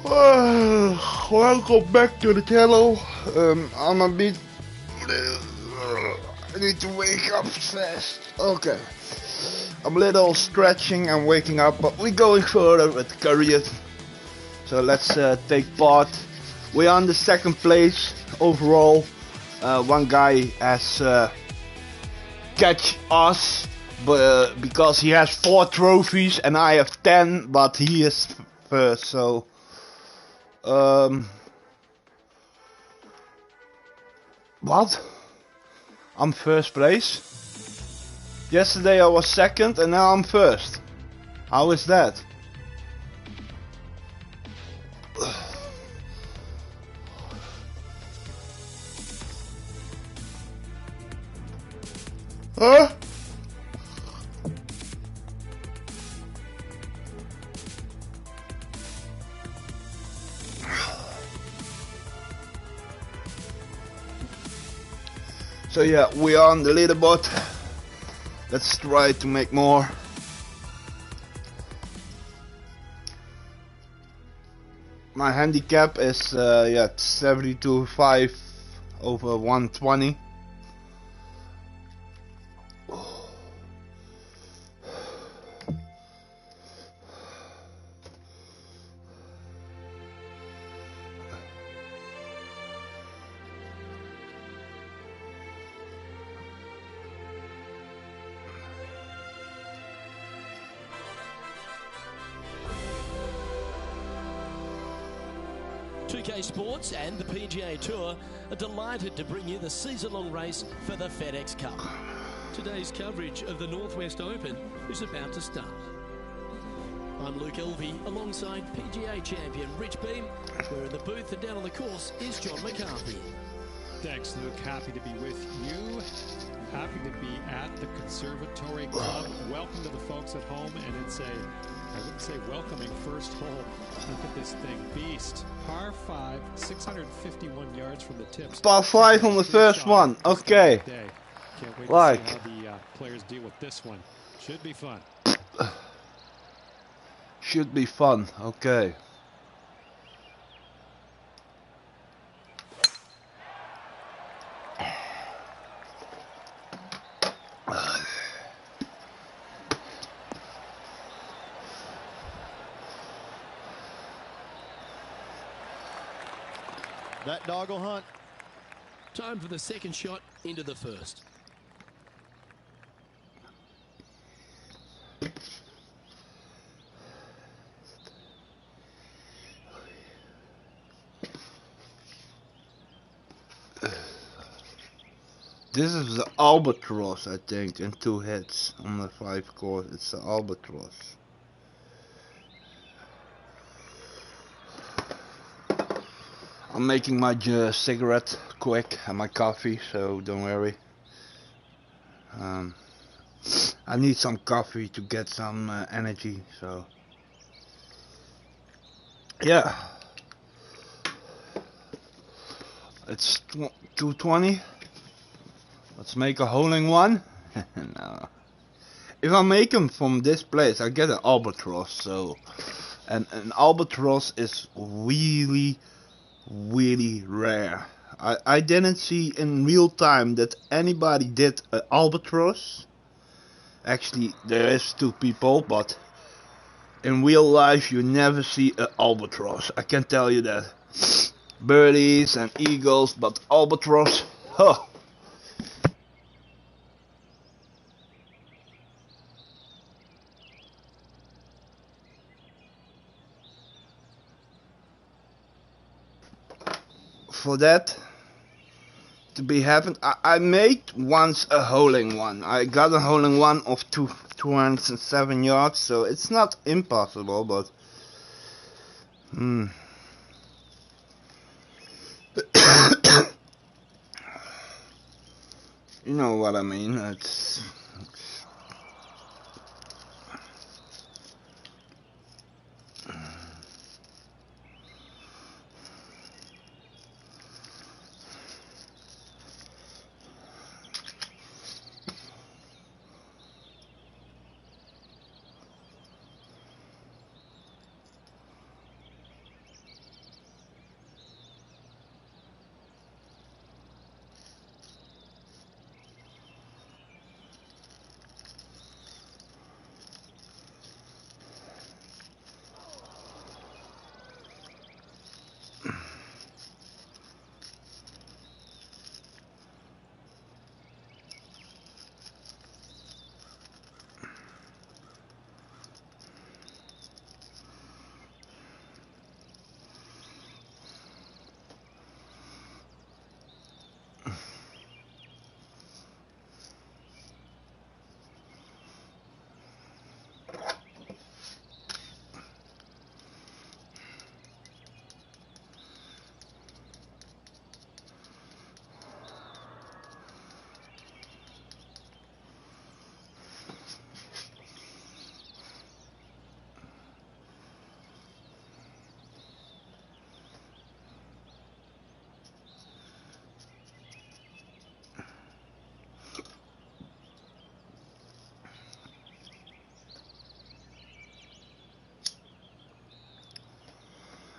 Welcome back to the channel. I'm a bit. I need to wake up fast. Okay. I'm a little stretching and waking up, but we're going further with the career. So let's take part. We're on the second place overall. One guy has catch us, but because he has 4 trophies and I have 10, but he is first. So. What? I'm first place? Yesterday I was second and now I'm first. How is that? Huh? So yeah, we are on the leaderboard. Let's try to make more. My handicap is 72.5 over 120. Sports and the PGA Tour are delighted to bring you the season-long race for the FedEx Cup. Today's coverage of the Northwest Open is about to start. I'm Luke Elvey alongside PGA champion Rich Beam. We're in the booth and down on the course is John McCarthy. Thanks, Luke. Happy to be with you. Happy to be at the Conservatory Club. Welcome to the folks at home, and it's I wouldn't say welcoming first hole. Look at this thing, beast. Par 5, 651 yards from the tips. Par 5 on the first one. Okay. Can't wait to see how the players deal with this one. Should be fun. Should be fun. Okay. That dog will hunt. Time for the second shot into the first. This is the albatross, I think, in 2 hits on the 5 course. It's the albatross. I'm making my cigarette quick and my coffee, so don't worry. I need some coffee to get some energy, so yeah. It's 2:20. Let's make a hole in one. No. If I make them from this place, I get an albatross. So, and an albatross is really rare. I didn't see in real time that anybody did an albatross. Actually, there is 2 people, but in real life you never see an albatross. I can tell you that. Birdies and eagles, but albatross, huh. For that to be happened, I made once a hole in one. I got a hole in one of 207 yards, so it's not impossible, but you know what I mean. It's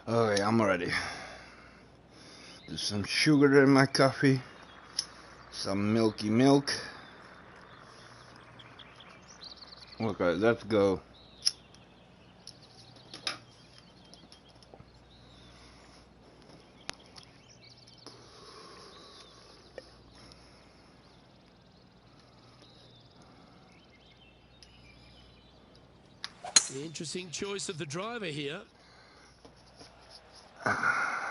Okay, I'm ready. There's some sugar in my coffee. Some milky milk. Okay, let's go. The interesting choice of the driver here.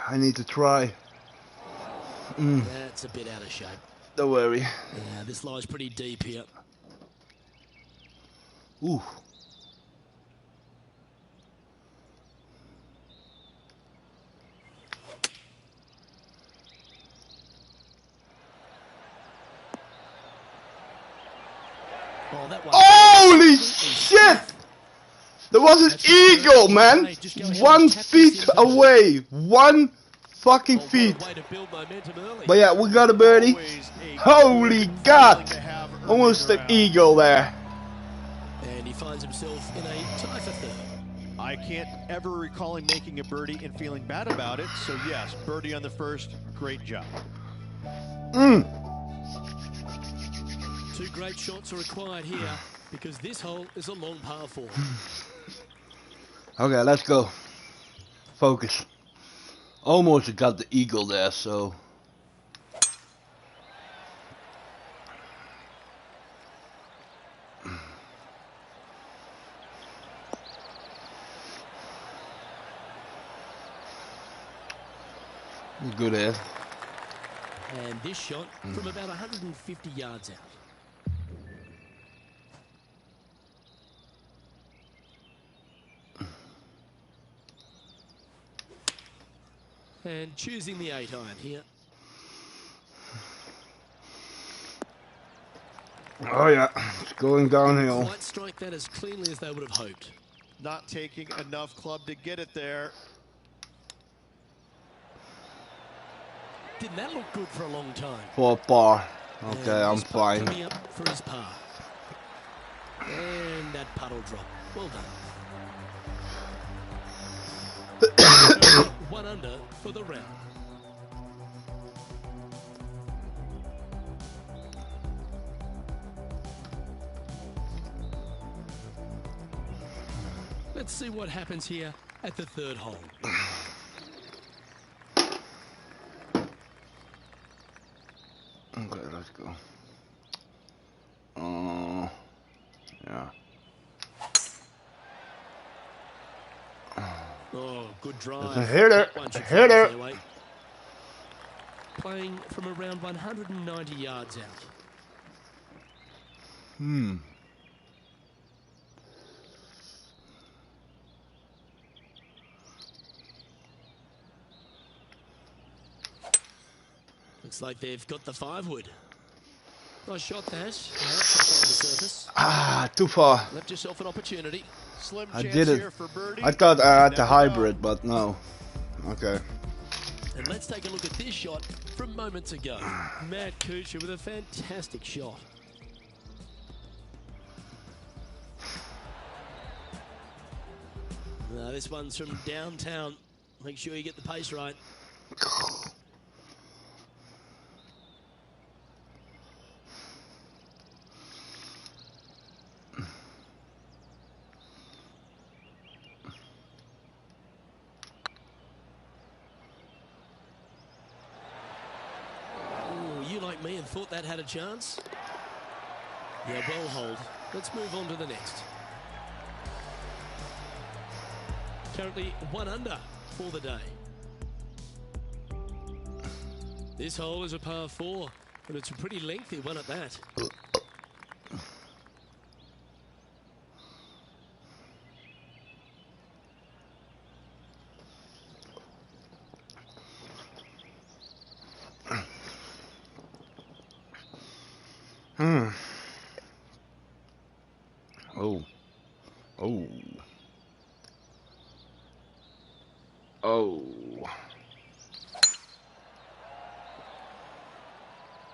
I need to try. That's a bit out of shape. Don't worry. Yeah, this lies pretty deep here. Ooh. Oh, that one. Holy shit! There was an eagle, man! 1 feet away! 1 fucking feet! Way to build momentum early. But yeah, we got a birdie. Holy God! Almost an eagle there. And he finds himself in a tie for third. I can't ever recall him making a birdie and feeling bad about it. So yes, birdie on the first, great job. Two great shots are required here because this hole is a long par 4. Okay, let's go. Focus. Almost got the eagle there, so. Good air. And this shot from about 150 yards out. And choosing the 8-iron here. Oh yeah, it's going downhill. Quite strike that as cleanly as they would have hoped. Not taking enough club to get it there. Didn't that look good for a long time? For a par. Okay, And I'm this putt fine. coming up for his par. And that puddle drop. Well done. 1 under for the round. Let's see what happens here at the third hole. Okay, let's go. Yeah. Oh, good drive. It's a hitter. That one should A find hitter. the fairway. Playing from around 190 yards out. Looks like they've got the 5-wood. Nice shot, Dash. That's on the surface. Ah, too far. Left yourself an opportunity. Slim I chance did it. here for birdie. I thought I had the Never hybrid, but no. Okay. And let's take a look at this shot from moments ago. Matt Kuchar with a fantastic shot. Now this one's from downtown. Make sure you get the pace right. You like me and thought that had a chance? Yeah, well hold. Let's move on to the next. Currently 1 under for the day. This hole is a par 4, and it's a pretty lengthy one at that. Oh. Oh. Oh.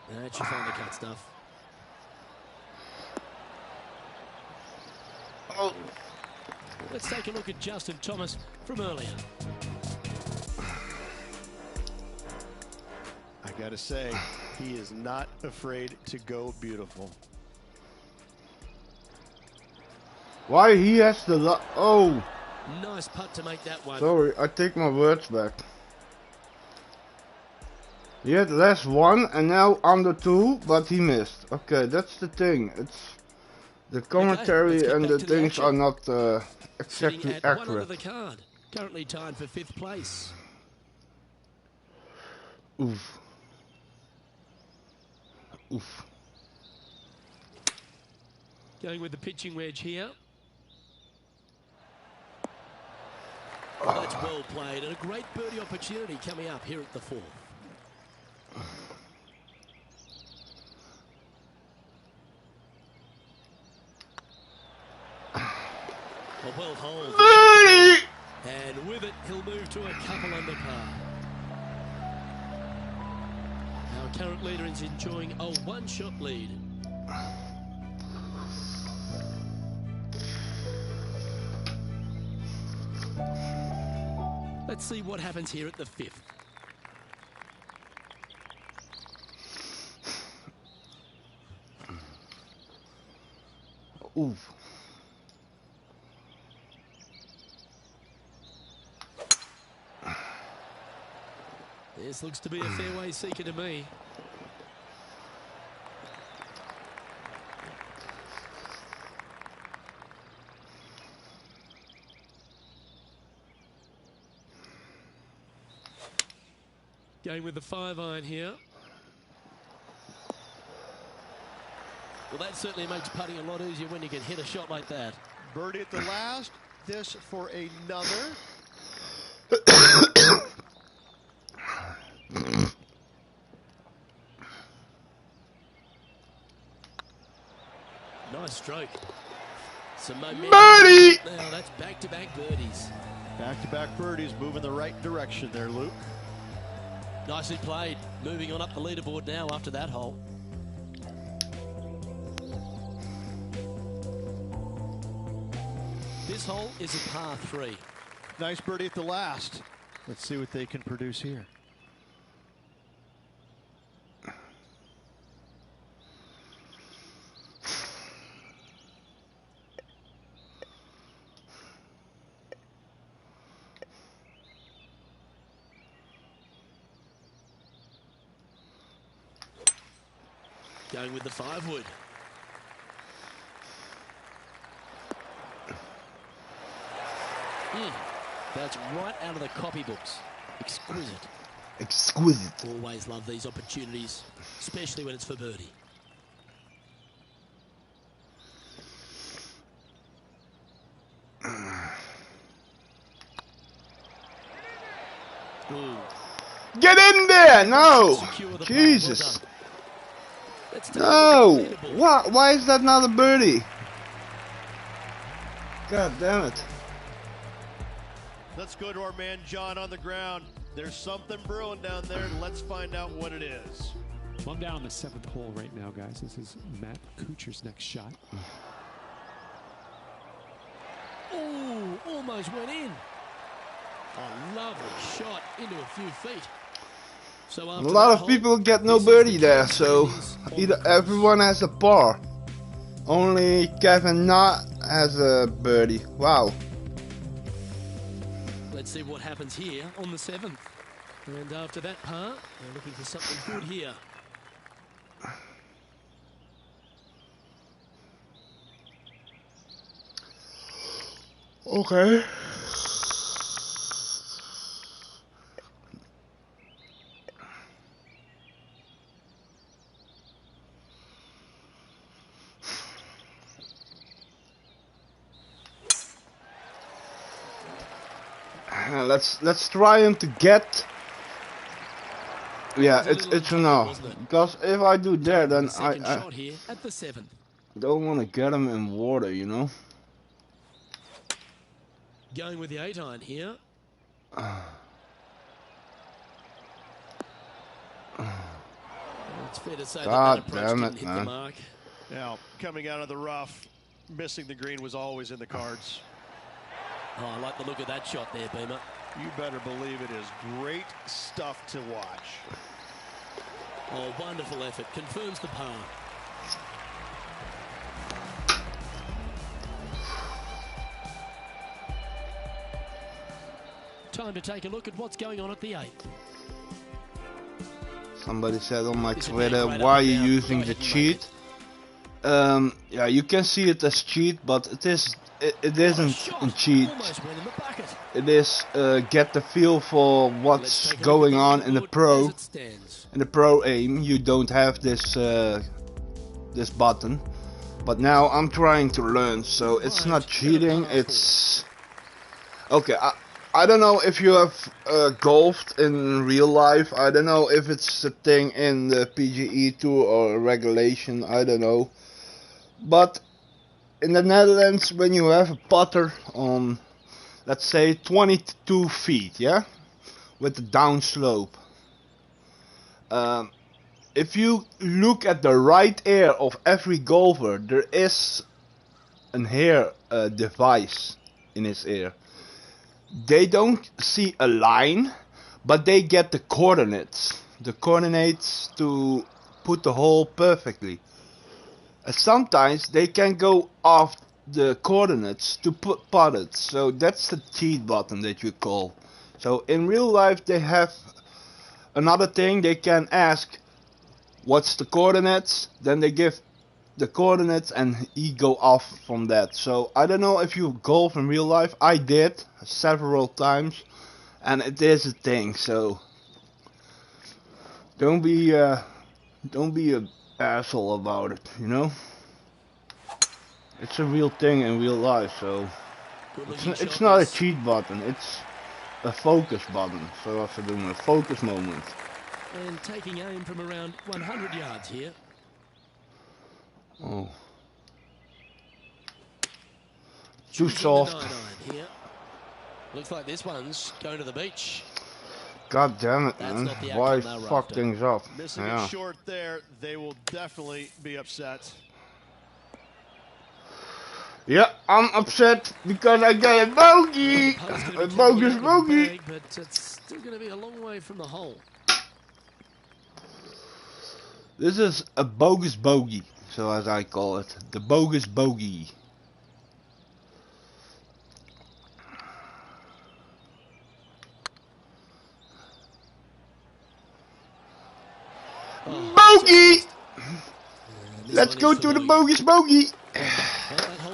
That should find the cut stuff. Oh. Let's take a look at Justin Thomas from earlier. I gotta say, he is not afraid to go beautiful. Why he has the oh. Nice putt to make that one. Sorry, I take my words back. He had less one and now under two, but he missed. Okay, that's the thing. It's the commentary and the things are not exactly at accurate. one under the card, currently tied for 5th place. Oof. Oof. Going with the pitching wedge here. Oh, that's well played and a great birdie opportunity coming up here at the 4th. A well hold. Birdie! And with it, he'll move to a couple under par. Our current leader is enjoying a one-shot lead. Let's see what happens here at the 5th. Oof. This looks to be a fairway seeker to me. Going with the 5-iron here. Well, that certainly makes putting a lot easier when you can hit a shot like that. Birdie at the last. This for another. Nice stroke. Some momentum. Birdie! Now that's back-to-back birdies. Back-to-back birdies, moving the right direction there, Luke. Nicely played. Moving on up the leaderboard now after that hole. This hole is a par 3. Nice birdie at the last. Let's see what they can produce here. Going with the 5-wood. That's right out of the copybooks. Exquisite. Exquisite. Always love these opportunities, especially when it's for birdie. Get in there! No! Jesus! No! Why is that not a birdie? God damn it. Let's go to our man John on the ground. There's something brewing down there. Let's find out what it is. Well, I'm down on the 7th hole right now, guys. This is Matt Kuchar's next shot. Oh, almost went in. A lovely shot into a few feet. So a lot of people get no birdie there, so either everyone has a par. Only Kevin Knott has a birdie. Wow. Let's see what happens here on the 7th. And after that par, they're looking for something good here. Okay. Let's try him to get. Yeah, it's a no. Because if I do that, then I here at the 7th. Don't want to get him in water, you know. Going with the 8-iron here. It's fair to say that approach didn't hit the mark. Now, coming out of the rough, missing the green was always in the cards. Oh, I like the look of that shot there, Beamer. You better believe it is great stuff to watch. Oh, wonderful effort. Confirms the par. Time to take a look at what's going on at the 8th. Somebody said on my This would be Twitter, a great why are up and you down. using Go the ahead and cheat? Yeah, you can see it as cheat, but it isn't Shot. in cheat. Almost went in the bucket. It is get the feel for Let's what's take a look going at the on in the leaderboard pro. as it stands. In the pro aim, you don't have this this button, but now I'm trying to learn, so it's not cheating. It's okay. I don't know if you have golfed in real life. I don't know if it's a thing in the PGE tour or a regulation. I don't know, but in the Netherlands, when you have a putter on, let's say 22 feet, yeah, with the downslope. If you look at the right ear of every golfer, there is an hair device in his ear. They don't see a line, but they get the coordinates. The coordinates to put the hole perfectly. And sometimes they can go off the coordinates to putt it. So that's the cheat button that you call. So in real life they have another thing. They can ask, what's the coordinates? Then they give the coordinates and he go off from that. So I don't know if you golf in real life. I did several times, and it is a thing. So don't be a asshole about it. You know, it's a real thing in real life. So it's not a cheat button. It's a focus button. So if we're doing a focus moment. And taking aim from around 100 yards here. Oh. Too soft. Here. Looks like this one's going to the beach. God damn it, That's man. not the Why outcome they're fuck after. things up? Missing Yeah. it short there, they will definitely be upset. Yeah, I'm upset because I got a bogey. A bogus bogey. But it's still going to be a long way from the hole. This is a bogus bogey, so as I call it. The bogus bogey. Bogey! Let's go to the bogus bogey.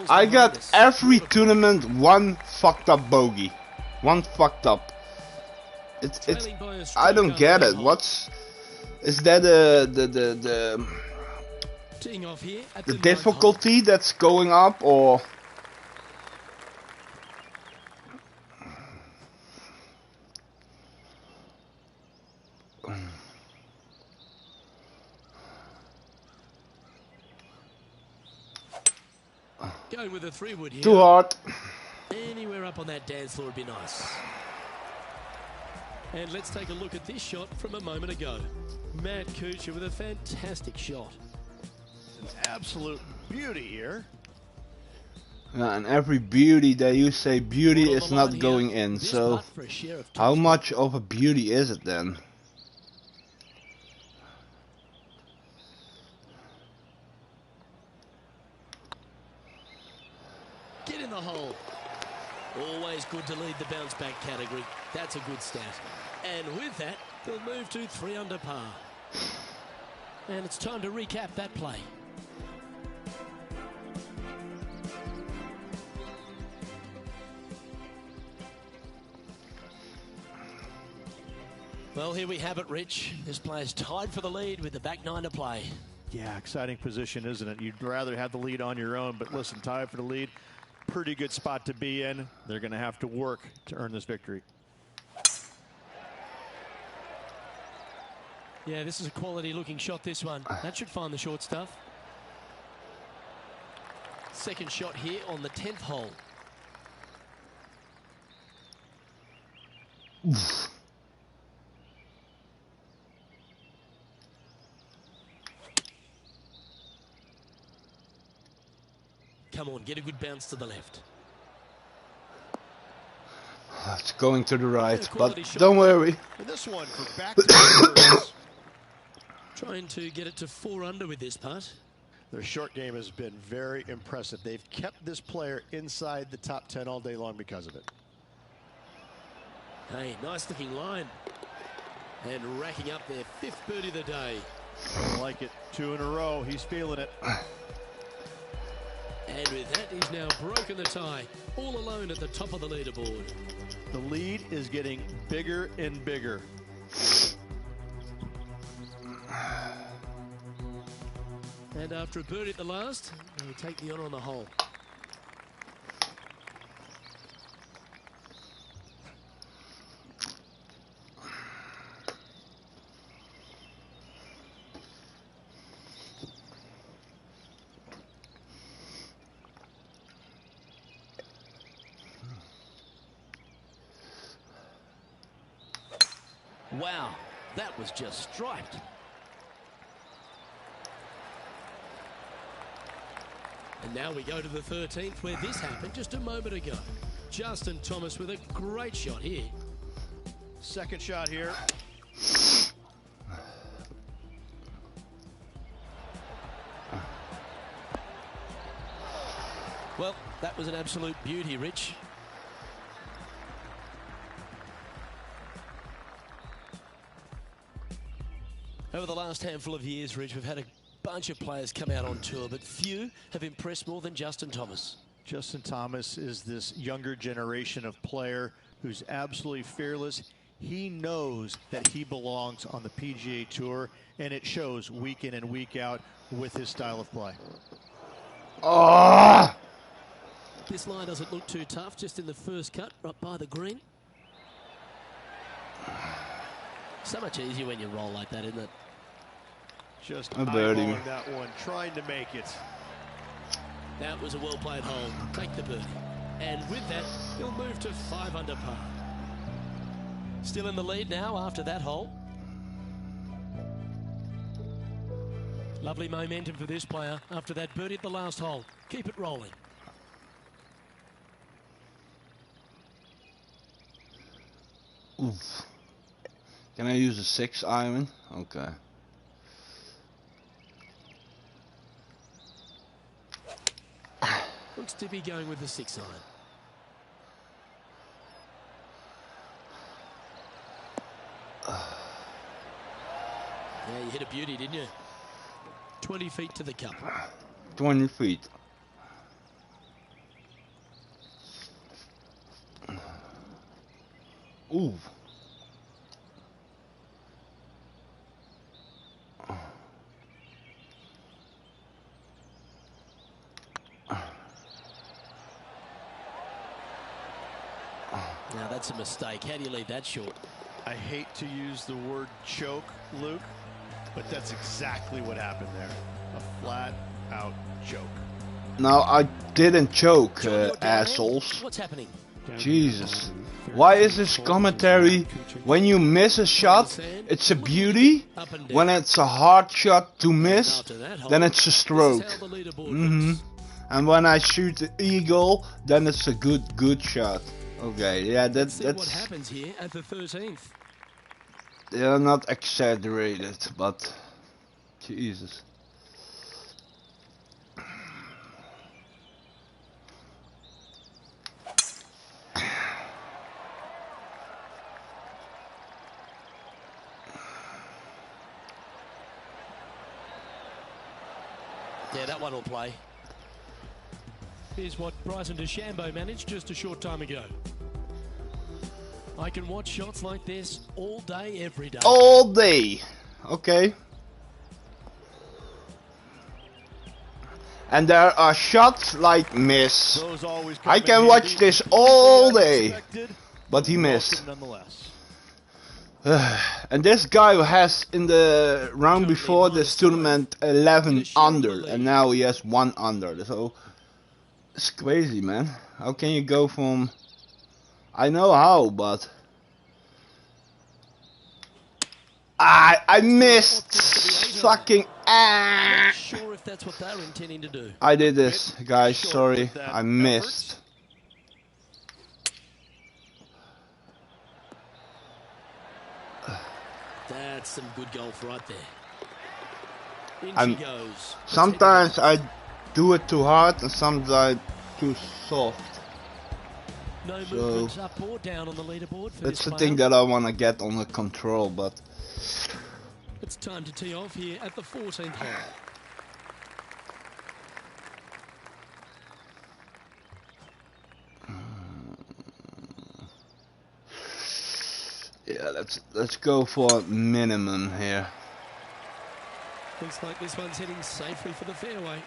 I got every tournament one fucked up bogey. One fucked up. It's I don't get it. Is that the difficulty that's going up, or going with a 3-wood here. too hard? Anywhere up on that dance floor would be nice. And let's take a look at this shot from a moment ago. Matt Kuchar with a fantastic shot. An absolute beauty here. Yeah, and every beauty that you say beauty is not going in. So how much of a beauty is it then? Get in the hole. Always good to lead the bounce back category. That's a good stat. And with that, they'll move to 3 under par. And it's time to recap that play. Well, here we have it, Rich. This player's tied for the lead with the back 9 to play. Yeah, exciting position, isn't it? You'd rather have the lead on your own, but listen, tied for the lead. Pretty good spot to be in. They're going to have to work to earn this victory. Yeah, this is a quality looking shot, this one. That should find the short stuff. Second shot here on the 10th hole. Come on, get a good bounce to the left. It's going to the right, but don't worry. And this one for back to Trying to get it to 4 under with this putt. Their short game has been very impressive. They've kept this player inside the top 10 all day long because of it. Hey, nice looking line. And racking up their 5th birdie of the day. I like it. 2 in a row. He's feeling it. And with that, he's now broken the tie, all alone at the top of the leaderboard. The lead is getting bigger and bigger. And after a birdie at the last, he'll take the honour on the hole. Wow, that was just striped. And now we go to the 13th, where this happened just a moment ago. Justin Thomas with a great shot here. Second shot here. Well, that was an absolute beauty, Rich. Over the last handful of years, Rich, we've had a bunch of players come out on tour, but few have impressed more than Justin Thomas. Justin Thomas is this younger generation of player who's absolutely fearless. He knows that he belongs on the PGA Tour, and it shows week in and week out with his style of play. Oh! This line doesn't look too tough, just in the first cut, right by the green. So much easier when you roll like that, isn't it? Just a birdie. eyeballing that one, trying to make it. That was a well-played hole. Take the birdie. And with that, he'll move to 5 under par. Still in the lead now after that hole. Lovely momentum for this player after that birdie at the last hole. Keep it rolling. Oof. Can I use a 6 iron? Okay. Looks to be going with the 6 iron. Yeah, you hit a beauty, didn't you? 20 feet to the cup. 20 feet. Ooh. Now that's a mistake. How do you leave that short? I hate to use the word choke, Luke, but that's exactly what happened there. A flat-out choke. Now I didn't choke, John, you're down there. assholes. What's happening? Jesus. Why is this commentary? When you miss a shot, it's a beauty. When it's a hard shot to miss, then it's a stroke. And when I shoot the eagle, then it's a good shot. Okay, yeah, that's what happens here at the 13th. They are not exaggerated, but Jesus. Yeah, that one will play. Here's what Bryson DeChambeau managed just a short time ago. I can watch shots like this all day, every day. All day. Okay. And there are shots like miss. I can watch this all day. But he missed. And this guy who has in the round before this tournament 11 under, and now he has 1 under. So it's crazy, man. How can you go from? I know how, but I missed. Fucking Not sure if that's what they're intending to do. I did this, guys. Sorry, I missed. That's some good golf right there. In I'm- she goes. Sometimes I do it too hard and sometimes too soft. No So, movement up or down on the leaderboard for It's this the player. thing that I want to get under control, but It's time to tee off here at the 14th hole. yeah, let's go for minimum here. Looks like this one's heading safely for the fairway.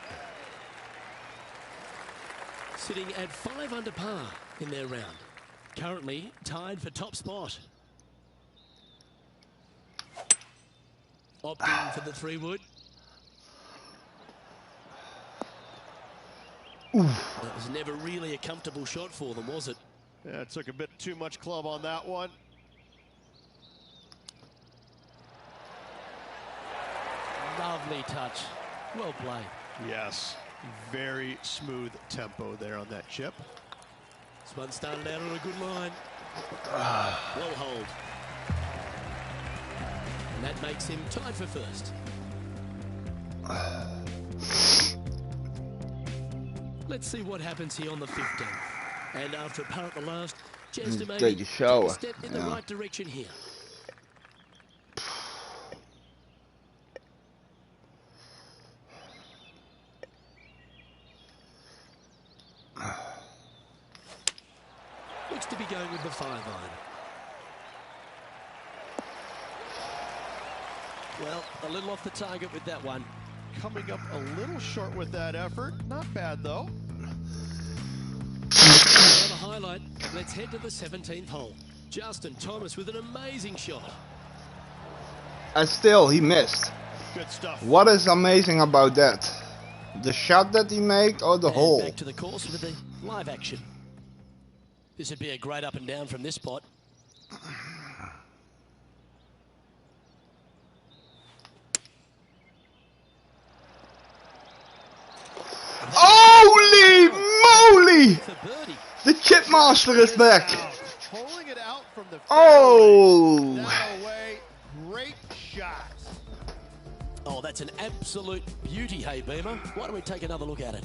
Sitting at 5 under par in their round. Currently tied for top spot. Opting for the 3-wood. That was never really a comfortable shot for them, was it? Yeah, it took a bit too much club on that one. Lovely touch. Well played. Yes, very smooth tempo there on that chip. This one started out on a good line. Well hold. And that makes him tied for first. Let's see what happens here on the 15th. And after a par at the last, chance to maybe Take a shower. step in the right direction here. Looks to be going with the 5-iron. Well, a little off the target with that one. Coming up a little short with that effort. Not bad, though. Another highlight. Let's head to the 17th hole. Justin Thomas with an amazing shot. And still, he missed. Good stuff. What is amazing about that? The shot that he made or the And hole? back to the course with the live action. This would be a great up and down from this spot. Holy moly! For birdie. The chip master is back. Pulling it out from the Oh! that away. Great shot. Oh, that's an absolute beauty, hey Beamer. Why don't we take another look at it?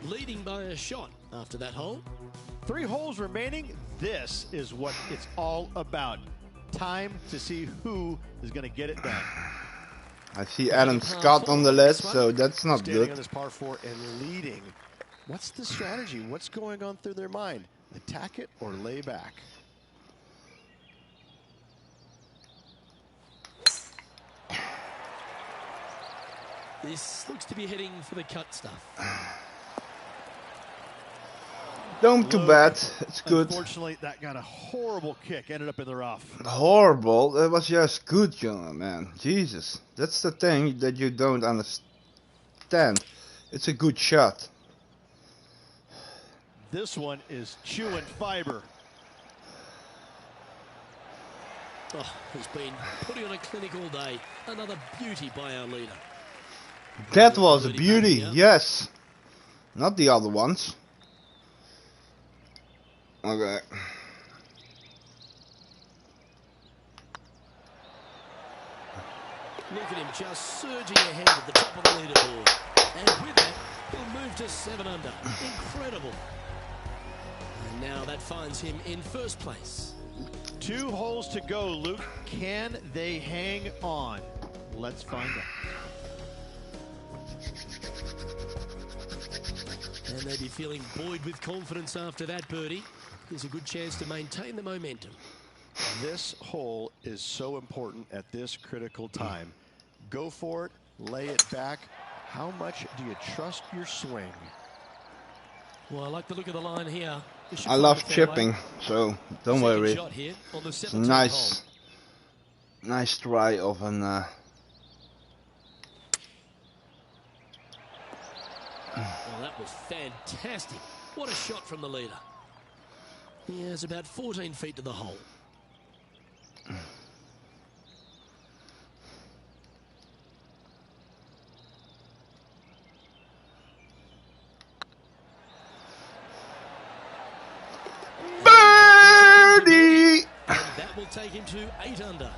Leading by a shot after that hole. 3 holes remaining. This is what it's all about. Time to see who is going to get it done. I see Adam Scott on the list, so that's not Standing on good. this par 4 and leading. What's the strategy? What's going on through their mind? Attack it or lay back? This looks to be heading for the cut stuff. Don't too bad. It's good. Unfortunately, that got a horrible kick. Ended up in the rough. Horrible. It was just good, young man. Jesus. That's the thing that you don't understand. It's a good shot. This one is chewing fiber. Oh, he's been putting on a clinic all day. Another beauty by our leader. That was a beauty, yes. Not the other ones. Okay. Look at him just surging ahead at the top of the leaderboard. And with that, he'll move to 7 under. Incredible. And now that finds him in first place. 2 holes to go, Luke. Can they hang on? Let's find out. And they'd be feeling buoyed with confidence after that birdie. Here's a good chance to maintain the momentum. This hole is so important at this critical time. Go for it, lay it back. How much do you trust your swing? Well, I like the look of the line here. This should I find love the fairway. chipping, so don't Second worry. shot here on the It's a 17th nice, hole. nice try of an. Well, that was fantastic. What a shot from the leader. Yeah, it's about 14 feet to the hole. would take him to 8 under.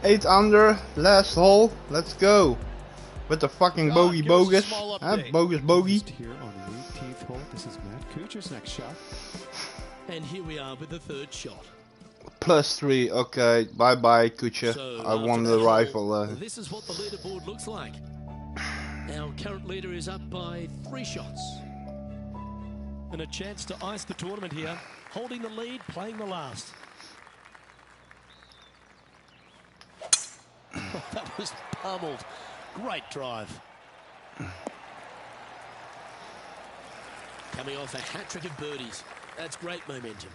8 under, last hole. Let's go. With the fucking bogey bogus. Bogus bogey. Here on the 18th hole. This is Matt Kuchar's next shot. And here we are with the 3rd shot. +3. Okay, bye bye, Kuchar. So I won the rifle. This is what the leaderboard looks like. Our current leader is up by 3 shots. And a chance to ice the tournament here. Holding the lead, playing the last. That was pummeled. Great drive. Coming off a hat-trick of birdies. That's great momentum.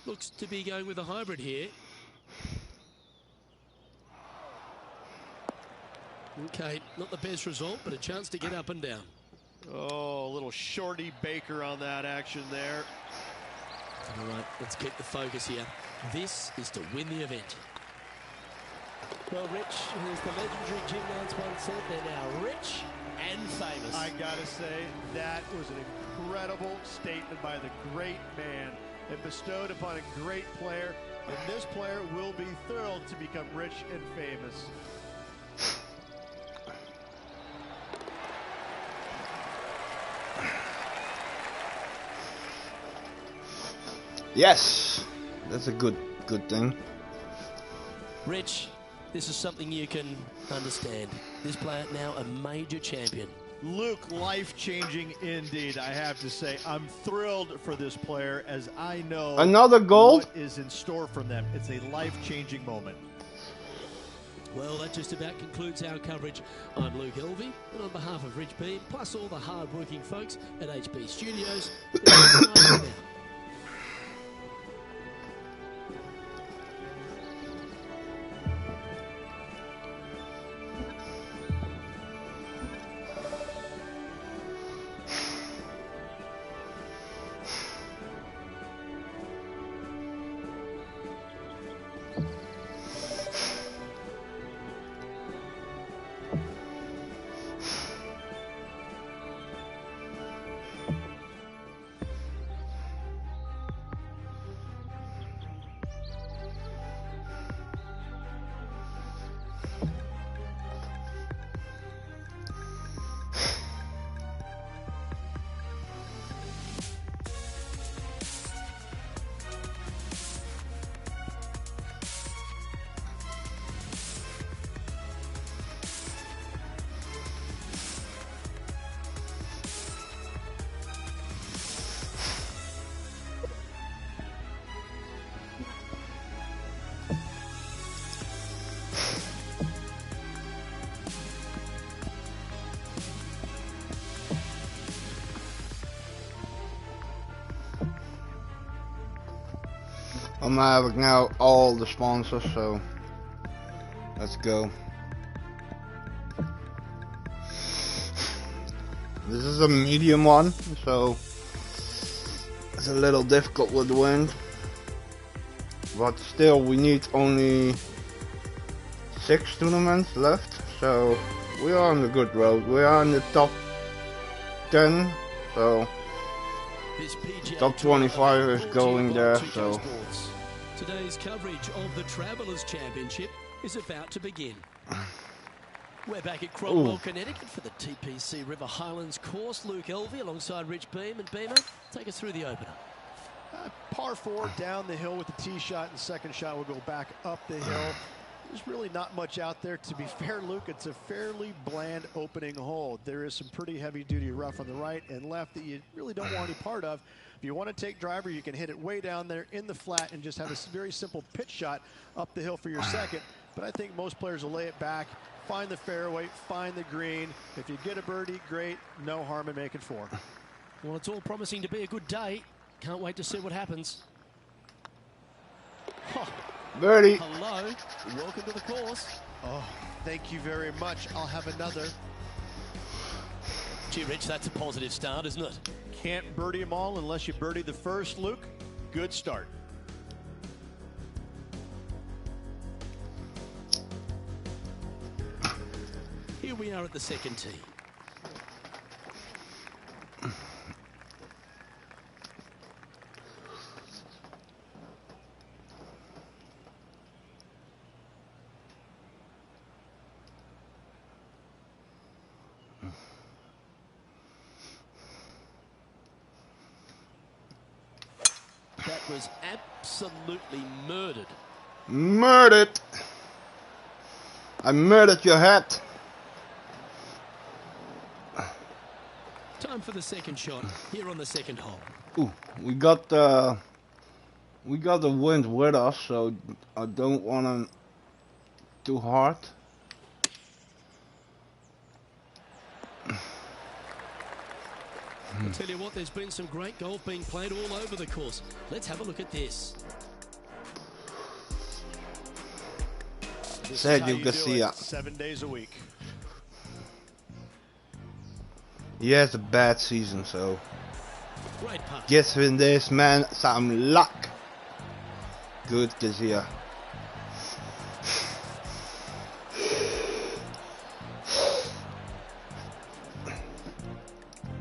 Looks to be going with a hybrid here. Okay, not the best result, but a chance to get up and down. Oh, a little shorty Baker on that action there. All right, let's keep the focus here. This is to win the event. Well, Rich, as the legendary Jim Nance once said, they're now rich and famous. I gotta say, that was an incredible statement by the great man. It bestowed upon a great player, and this player will be thrilled to become rich and famous. Yes, that's a good thing. Rich, this is something you can understand. This player now a major champion. Luke, life-changing indeed, I have to say. I'm thrilled for this player as I know another gold what is in store from them. It's a life-changing moment. Well, that just about concludes our coverage. I'm Luke Elvey, and on behalf of Rich Beam, plus all the hard-working folks at HB Studios, I'm having now all the sponsors, so let's go. This is a medium one, so it's a little difficult with the wind, but still we need only 6 tournaments left, so we are on the good road. We are in the top 10, so top 25 is going there, so today's coverage of the Travelers Championship is about to begin. We're back at Cromwell, Connecticut for the TPC River Highlands course. Luke Elvey alongside Rich Beam. And Beamer, take us through the opener. Par 4 down the hill with the tee shot, and second shot will go back up the hill. There's really not much out there. To be fair, Luke, it's a fairly bland opening hole. There is some pretty heavy-duty rough on the right and left that you really don't want any part of. If you want to take driver, you can hit it way down there in the flat and just have a very simple pitch shot up the hill for your second. But I think most players will lay it back, find the fairway, find the green. If you get a birdie, great. No harm in making 4. Well, it's all promising to be a good day. Can't wait to see what happens. Oh. Birdie. Hello, welcome to the course. Oh, thank you very much. I'll have another. Gee, Rich, that's a positive start, isn't it? Can't birdie them all unless you birdie the first, Luke. Good start. we are at the second tee. That was absolutely murdered. Murdered. I murdered your hat. Time for the second shot here on the second hole. Ooh, we got the wind with us, so I don't want to too hard. I'll tell you what, there's been some great golf being played all over the course. Let's have a look at this. Sergio Garcia. 7 days a week. He has a bad season, so Great putt. giving this man some luck. Good Garcia.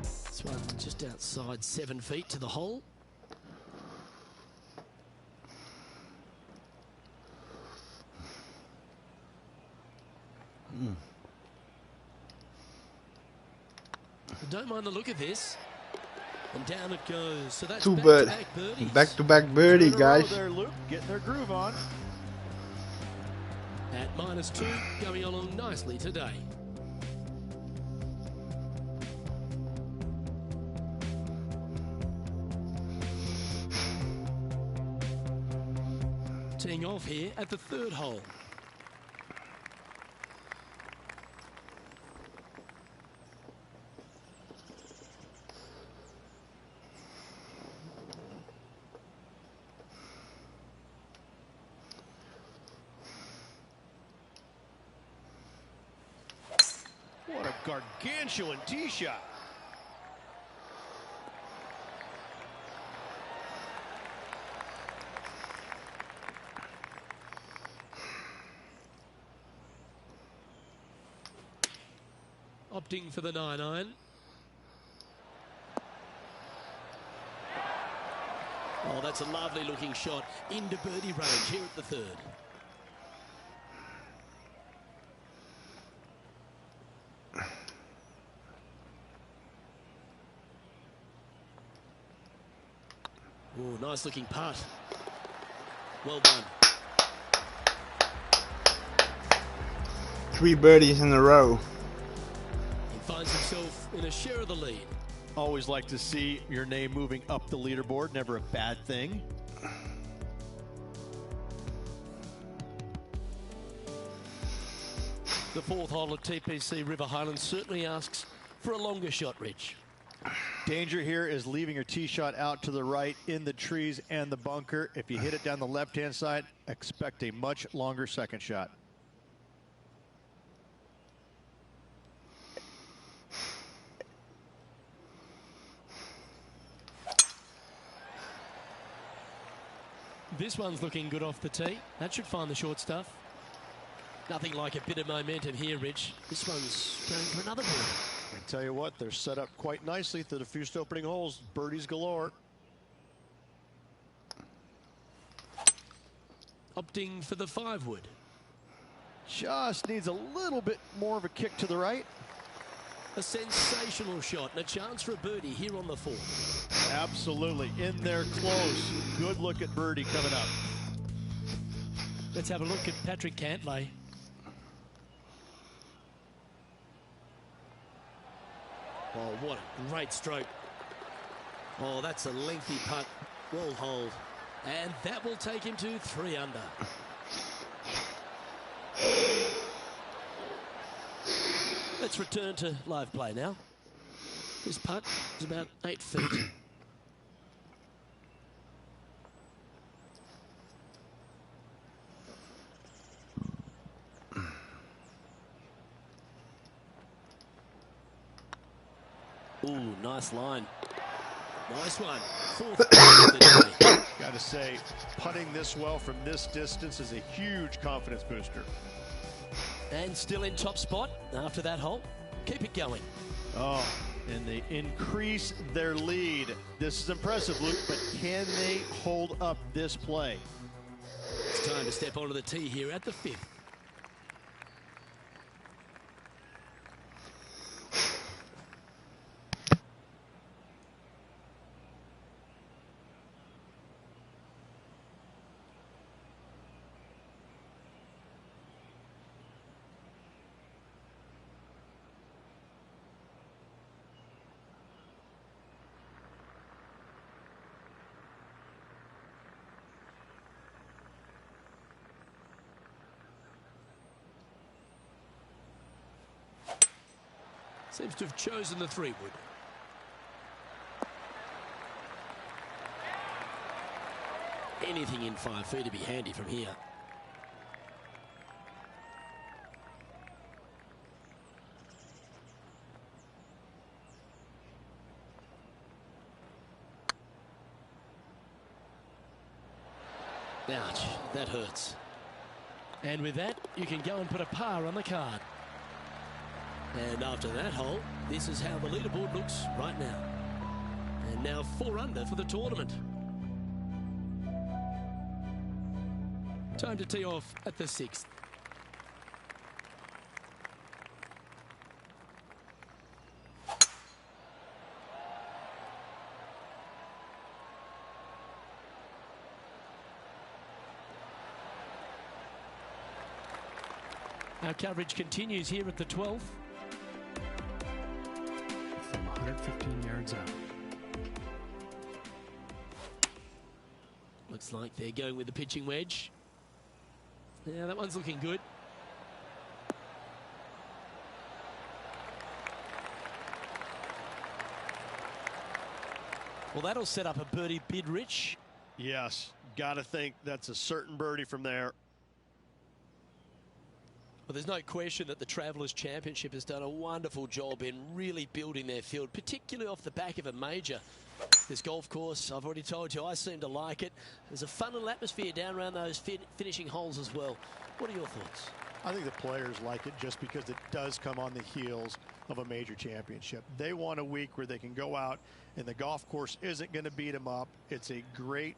This one just outside 7 feet to the hole. Don't mind the look of this. And down it goes. So that's back-to-back birdies. Back-to-back birdie, guys. There, Luke, getting their groove on. At -2, going along nicely today. Teeing off here at the third hole. What a gargantuan tee shot. Opting for the 9-iron. Oh, that's a lovely looking shot into birdie range here at the third. Oh, nice looking putt. Well done. 3 birdies in a row. He finds himself in a share of the lead. Always like to see your name moving up the leaderboard. Never a bad thing. The fourth hole at TPC River Highlands certainly asks for a longer shot, Rich. Danger here is leaving your tee shot out to the right in the trees and the bunker. If you hit it down the left-hand side, expect a much longer second shot. This one's looking good off the tee. That should find the short stuff. Nothing like a bit of momentum here, Rich. This one's going for another birdie. I tell you what, they're set up quite nicely through the first opening holes. Birdies galore. Opting for the 5-wood. Just needs a little bit more of a kick to the right. A sensational shot and a chance for a birdie here on the 4th. Absolutely. In there close. Good look at birdie coming up. Let's have a look at Patrick Cantlay. Oh, what a great stroke. Oh, that's a lengthy putt. Well holed. And that will take him to 3 under. Let's return to live play now. This putt is about 8 feet. Ooh, nice line. Nice one. 4th. Got to say, putting this well from this distance is a huge confidence booster. And still in top spot after that hole. Keep it going. Oh, and they increase their lead. This is impressive, Luke, but can they hold up this play? It's time to step onto the tee here at the 5th. Seems to have chosen the 3-wood. Anything in 5 feet to be handy from here. Ouch, that hurts. And with that, you can go and put a par on the card. And after that hole, this is how the leaderboard looks right now. And now 4 under for the tournament. Time to tee off at the 6th. Our coverage continues here at the 12th. From 115 yards out. Looks like they're going with the pitching wedge. Yeah, that one's looking good. Well, that'll set up a birdie bid, Rich. Yes, got to think that's a certain birdie from there. Well, there's no question that the Travellers Championship has done a wonderful job in really building their field, particularly off the back of a major. This golf course, I've already told you, I seem to like it. There's a fun little atmosphere down around those finishing holes as well. What are your thoughts? I think the players like it just because it does come on the heels of a major championship. They want a week where they can go out and the golf course isn't going to beat them up. It's a great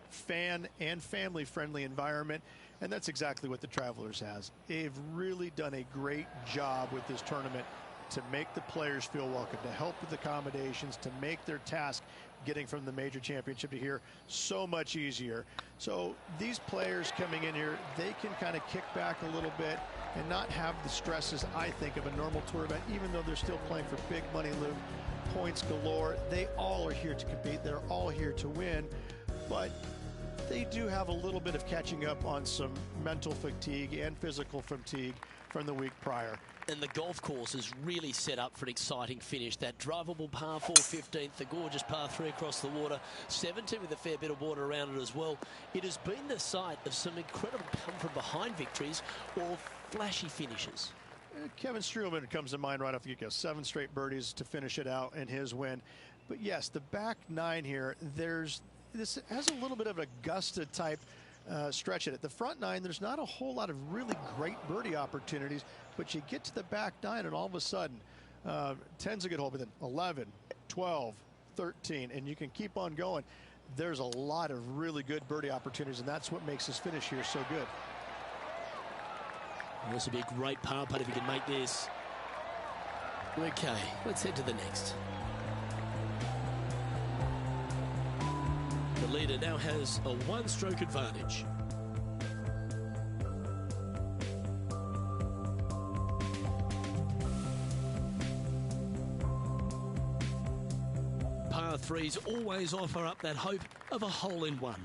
fan and family friendly environment, and that's exactly what the Travelers has. They've really done a great job with this tournament to make the players feel welcome, to help with accommodations, to make their task getting from the major championship to here so much easier. So these players coming in here, they can kind of kick back a little bit and not have the stresses, I think, of a normal tour event, even though they're still playing for big money, Luke, points galore. They all are here to compete. They're all here to win. But they do have a little bit of catching up on some mental fatigue and physical fatigue from the week prior. And the golf course is really set up for an exciting finish. That drivable par 4 15th, the gorgeous par 3 across the water, 17 with a fair bit of water around it as well. It has been the site of some incredible come-from-behind victories or flashy finishes. Kevin Streelman comes to mind right off the get-go. 7 straight birdies to finish it out in his win. But yes, the back 9 here, this has a little bit of an Augusta-type stretch in it. The front 9, there's not a whole lot of really great birdie opportunities, but you get to the back 9 and all of a sudden 10's a good hole, but then 11, 12, 13, and you can keep on going. There's a lot of really good birdie opportunities, and that's what makes this finish here so good. This will be a great par putt if he can make this. Okay, let's head to the next. The leader now has a 1-stroke advantage. Par 3s always offer up that hope of a hole-in-one.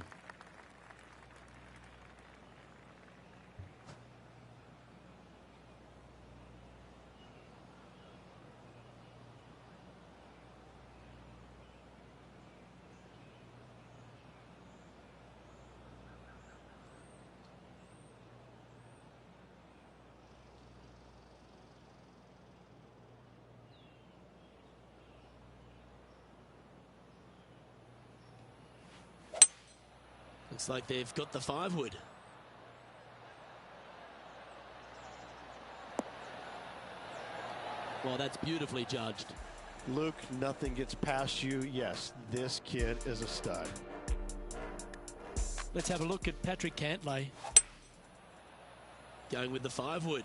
Looks like they've got the 5-wood. Well, that's beautifully judged. Luke, nothing gets past you. Yes, this kid is a stud. Let's have a look at Patrick Cantlay. Going with the 5-wood.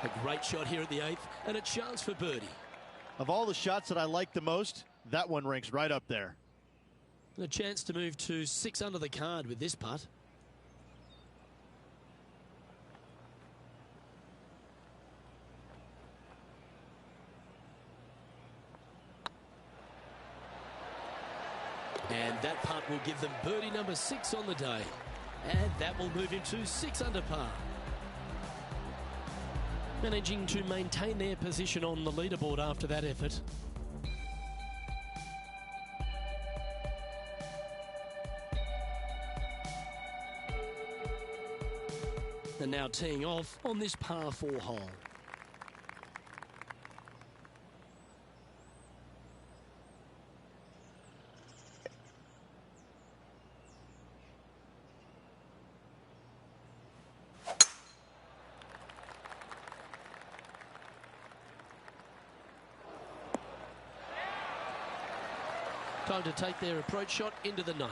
A great shot here at the 8th, and a chance for birdie. Of all the shots that I like the most, that one ranks right up there. A chance to move to 6 under the card with this putt. And that putt will give them birdie number 6 on the day. And that will move him to 6 under par. Managing to maintain their position on the leaderboard after that effort. And now teeing off on this par 4 hole. Time to take their approach shot into the 9th.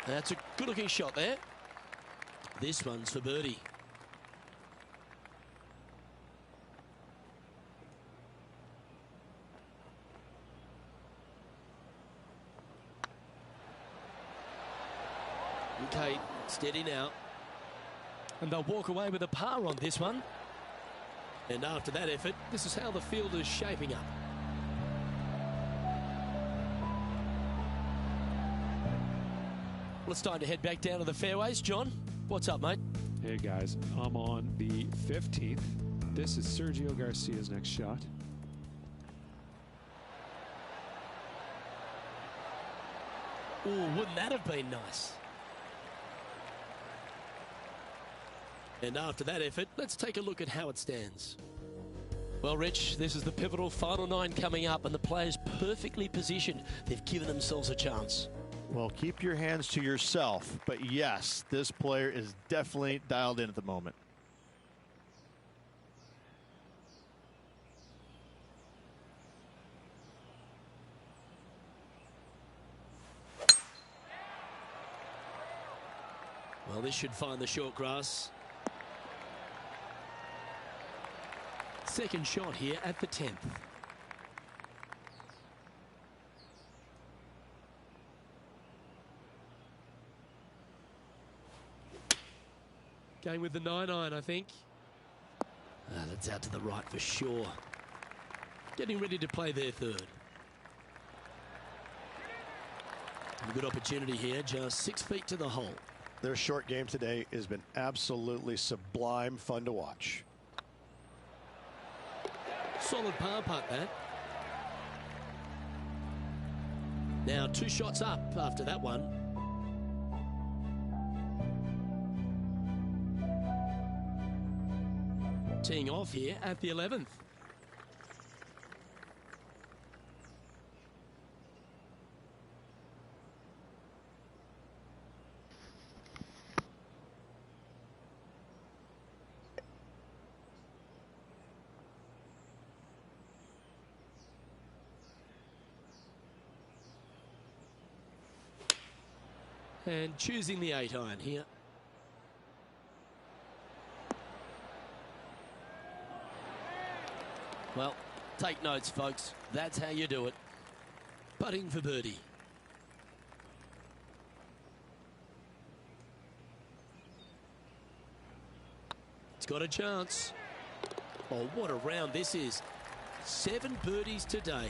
That's a good-looking shot there. This one's for birdie. Okay, steady now. And they'll walk away with a par on this one. And after that effort, this is how the field is shaping up. Well, it's time to head back down to the fairways. John, what's up, mate? Hey, guys. I'm on the 15th. This is Sergio Garcia's next shot. Ooh, wouldn't that have been nice? And after that effort, let's take a look at how it stands. Well, Rich, this is the pivotal final 9 coming up, and the players perfectly positioned. They've given themselves a chance. Well, keep your hands to yourself. But yes, this player is definitely dialed in at the moment. Well, this should find the short grass. Second shot here at the 10th. Going with the 9-iron, I think. That's out to the right for sure. Getting ready to play their 3rd. A good opportunity here, just 6 feet to the hole. Their short game today has been absolutely sublime fun to watch. Solid par putt, that. Now 2 shots up after that one. Teeing off here at the 11th. And choosing the 8-iron here. Well, take notes, folks. That's how you do it. Putting for birdie. It's got a chance. Oh, what a round this is. 7 birdies today.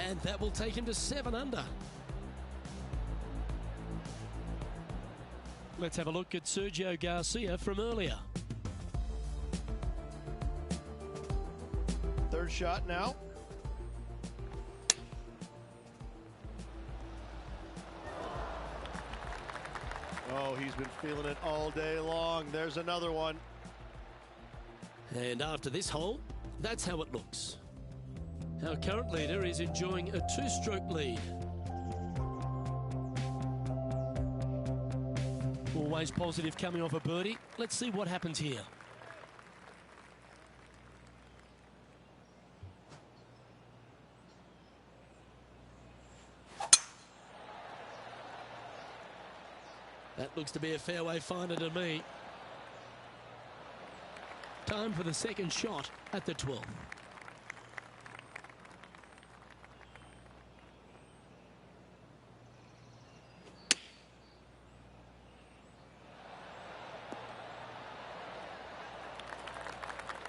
And that will take him to 7 under. Let's have a look at Sergio Garcia from earlier. 3rd shot now. Oh, he's been feeling it all day long. There's another one. And after this hole, that's how it looks. Our current leader is enjoying a 2-stroke lead. Always positive coming off a birdie. Let's see what happens here. That looks to be a fairway finder to me. Time for the second shot at the 12th.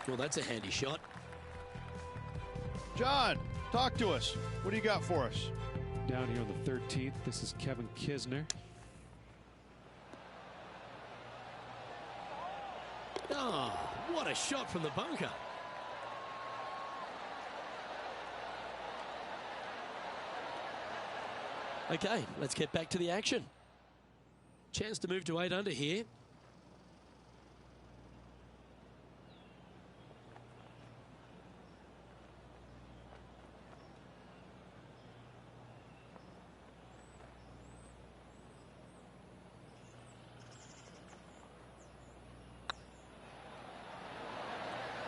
Well, that's a handy shot. John, talk to us. What do you got for us? Down here on the 13th, this is Kevin Kisner. Oh, what a shot from the bunker. Okay, let's get back to the action. Chance to move to 8 under here.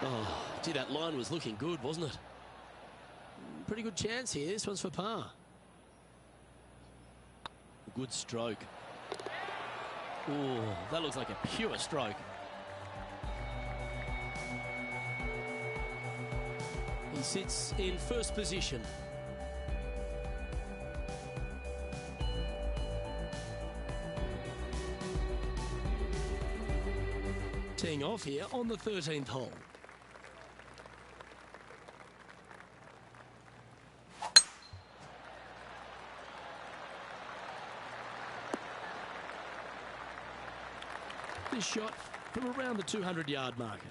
Oh, gee, that line was looking good, wasn't it? Pretty good chance here. This one's for par. Good stroke. Oh, that looks like a pure stroke. He sits in first position. Teeing off here on the 13th hole. This shot from around the 200-yard marker.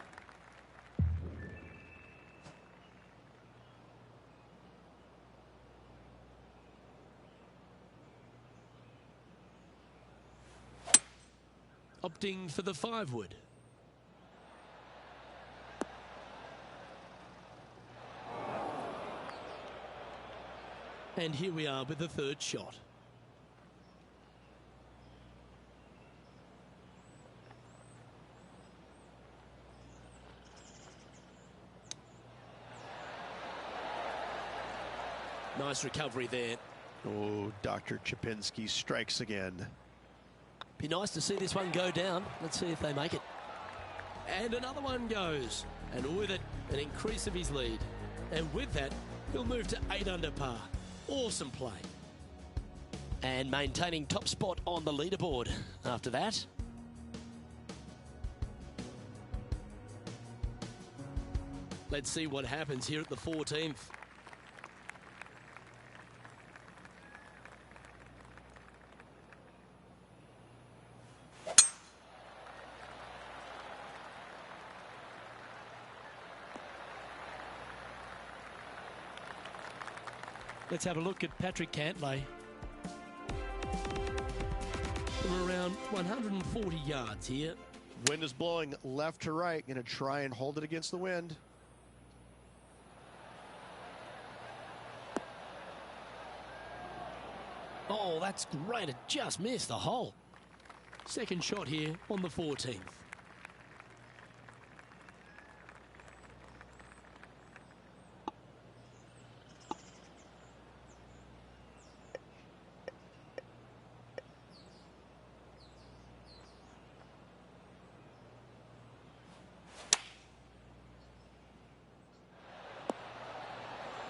Opting for the 5-wood. And here we are with the third shot. Nice recovery there. Oh, Dr. Chapinski strikes again. Be nice to see this one go down. Let's see if they make it. And another one goes. And with it, an increase of his lead. And with that, he'll move to 8 under par. Awesome play. And maintaining top spot on the leaderboard after that. Let's see what happens here at the 14th. Let's have a look at Patrick Cantlay. From around 140 yards here. Wind is blowing left to right. Going to try and hold it against the wind. Oh, that's great. It just missed the hole. Second shot here on the 14th.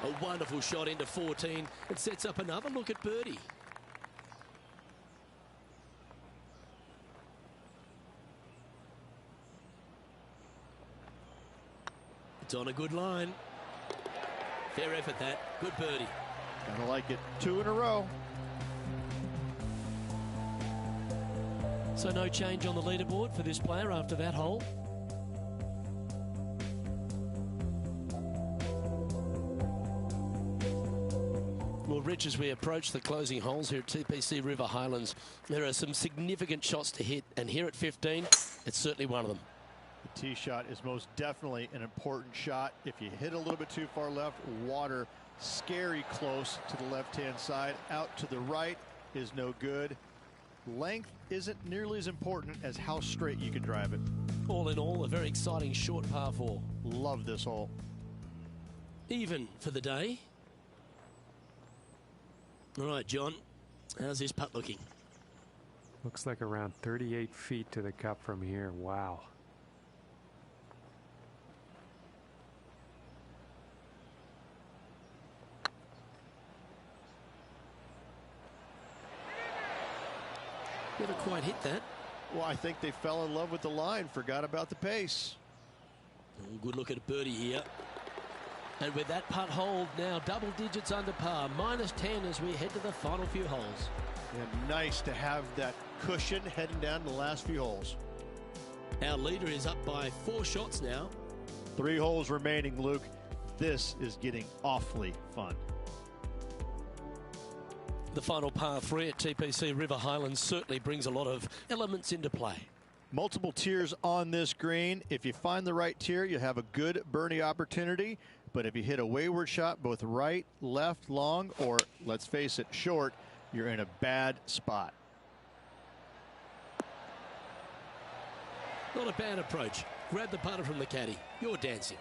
A wonderful shot into 14. It sets up another look at birdie. It's on a good line. Fair effort that. Good birdie. Gotta like it. 2 in a row. So no change on the leaderboard for this player after that hole. Well, Rich, as we approach the closing holes here at TPC River Highlands, there are some significant shots to hit, and here at 15, it's certainly one of them. The tee shot is most definitely an important shot. If you hit a little bit too far left, water scary close to the left-hand side. Out to the right is no good. Length isn't nearly as important as how straight you can drive it. All in all, a very exciting short par 4. Love this hole. Even for the day. All right, John, how's this putt looking? Looks like around 38 feet to the cup from here. Wow. Never quite hit that. Well, I think they fell in love with the line, forgot about the pace. Oh, good look at a birdie here. And with that putt hold now double digits under par, -10 as we head to the final few holes. And nice to have that cushion heading down to the last few holes. Our leader is up by 4 shots now. 3 holes remaining, Luke. This is getting awfully fun. The final par 3 at TPC River Highlands certainly brings a lot of elements into play. Multiple tiers on this green. If you find the right tier, you have a good birdie opportunity. But if you hit a wayward shot, both right, left, long, or let's face it, short, you're in a bad spot. Not a bad approach. Grab the putter from the caddy. You're dancing.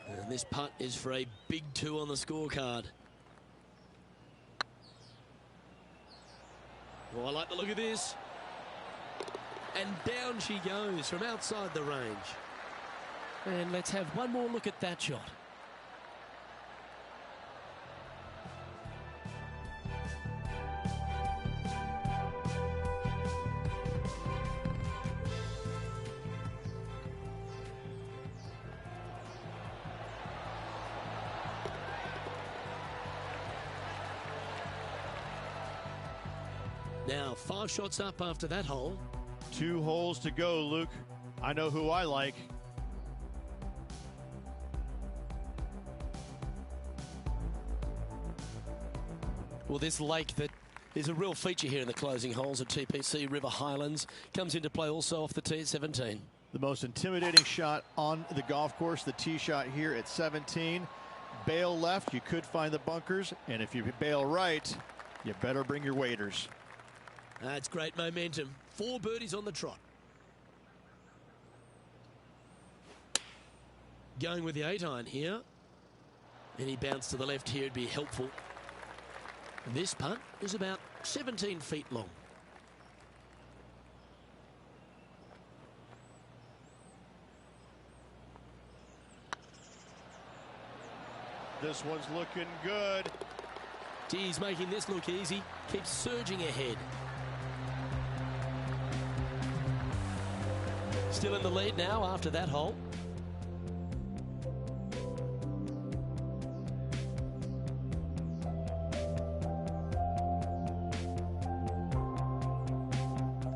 And this putt is for a big 2 on the scorecard. Oh, I like the look of this. And down she goes from outside the range. And let's have one more look at that shot. Now 5 shots up after that hole. 2 holes to go, Luke. I know who I like. Well, this lake that is a real feature here in the closing holes at TPC River Highlands comes into play also off the tee at 17. The most intimidating shot on the golf course, the tee shot here at 17. Bail left, you could find the bunkers, and if you bail right, you better bring your waders. That's great momentum. 4 birdies on the trot. Going with the 8-iron here. Any bounce to the left here would be helpful. And this putt is about 17 feet long. This one's looking good. He's making this look easy. Keeps surging ahead. Still in the lead now after that hole.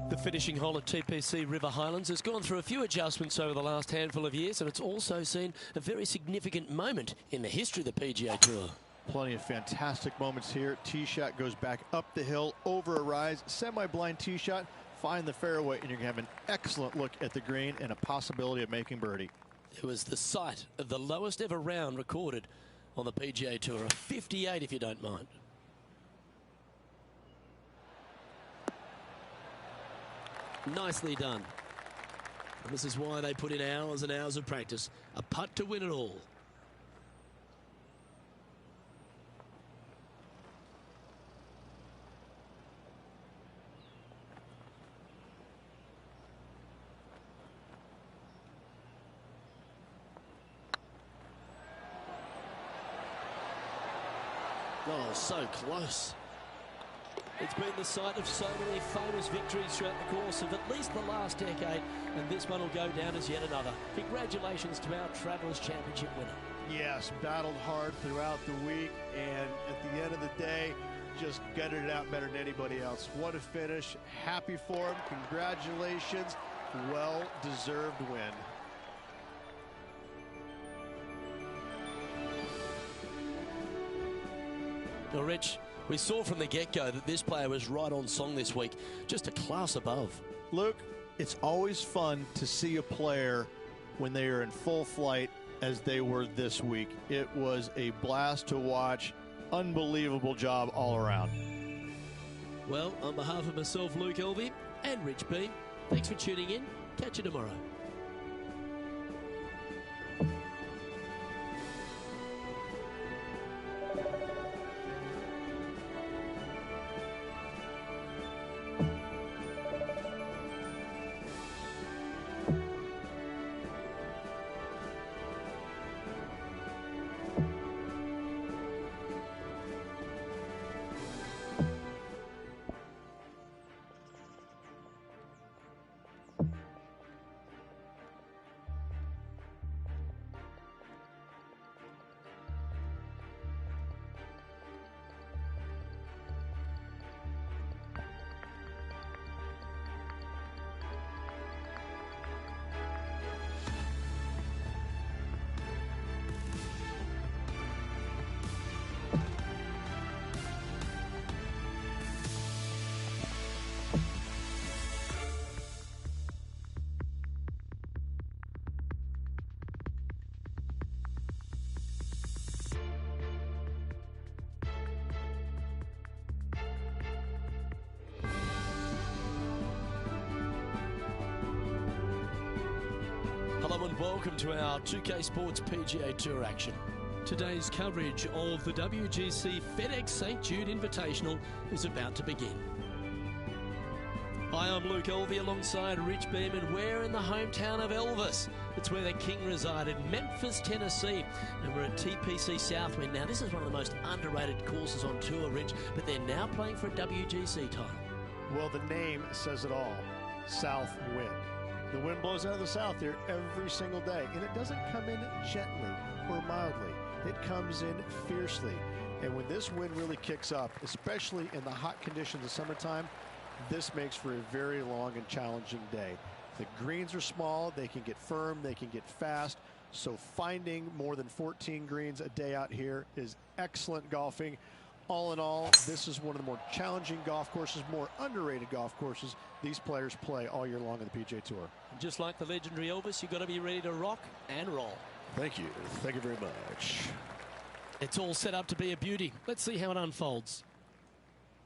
The finishing hole at TPC River Highlands has gone through a few adjustments over the last handful of years, and it's also seen a very significant moment in the history of the PGA Tour. Plenty of fantastic moments here. Tee shot goes back up the hill, over a rise, semi-blind tee shot, find the fairway, and you're going to have an excellent look at the green and a possibility of making birdie. It was the site of the lowest ever round recorded on the PGA Tour, a 58 if you don't mind. Nicely done. And this is why they put in hours and hours of practice. A putt to win it all. Oh, so close. It's been the site of so many famous victories throughout the course of at least the last decade, and this one will go down as yet another. Congratulations to our Travelers Championship winner. Yes, battled hard throughout the week, and at the end of the day, just gutted it out better than anybody else. What a finish. Happy for him. Congratulations. Well-deserved win. Now, Rich, we saw from the get-go that this player was right on song this week, just a class above. Luke, it's always fun to see a player when they are in full flight as they were this week. It was a blast to watch. Unbelievable job all around. Well, on behalf of myself, Luke Elvey, and Rich Beam, thanks for tuning in. Catch you tomorrow. Hello and welcome to our 2K Sports PGA Tour action. Today's coverage of the WGC FedEx St. Jude Invitational is about to begin. Hi, I'm Luke Elvey alongside Rich Beam, and we're in the hometown of Elvis. It's where the king resided, Memphis, Tennessee, and we're at TPC Southwind. Now, this is one of the most underrated courses on tour, Rich, but they're now playing for a WGC title. Well, the name says it all. Southwind. The wind blows out of the south here every single day, and it doesn't come in gently or mildly. It comes in fiercely. And when this wind really kicks up, especially in the hot conditions of summertime, this makes for a very long and challenging day. The greens are small, they can get firm, they can get fast, so finding more than 14 greens a day out here is excellent golfing. All in all, this is one of the more challenging golf courses, more underrated golf courses these players play all year long on the PGA Tour. Just like the legendary Elvis, you've got to be ready to rock and roll. Thank you. Thank you very much. It's all set up to be a beauty. Let's see how it unfolds.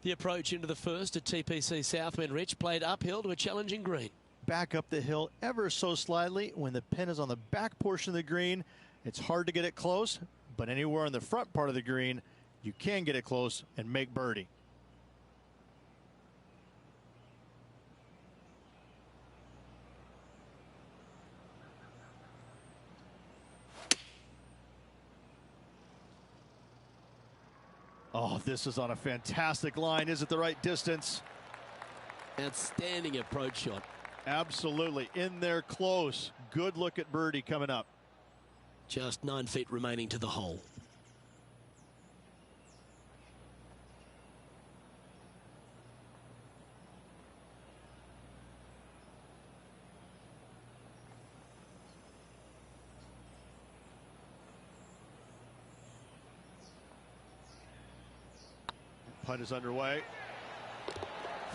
The approach into the first at TPC Southwind, Rich, played uphill to a challenging green. Back up the hill ever so slightly. When the pin is on the back portion of the green, it's hard to get it close, but anywhere on the front part of the green, you can get it close and make birdie. Oh, this is on a fantastic line. Is it the right distance? Outstanding approach shot. Absolutely. In there close. Good look at birdie coming up. Just 9 feet remaining to the hole. Putt is underway.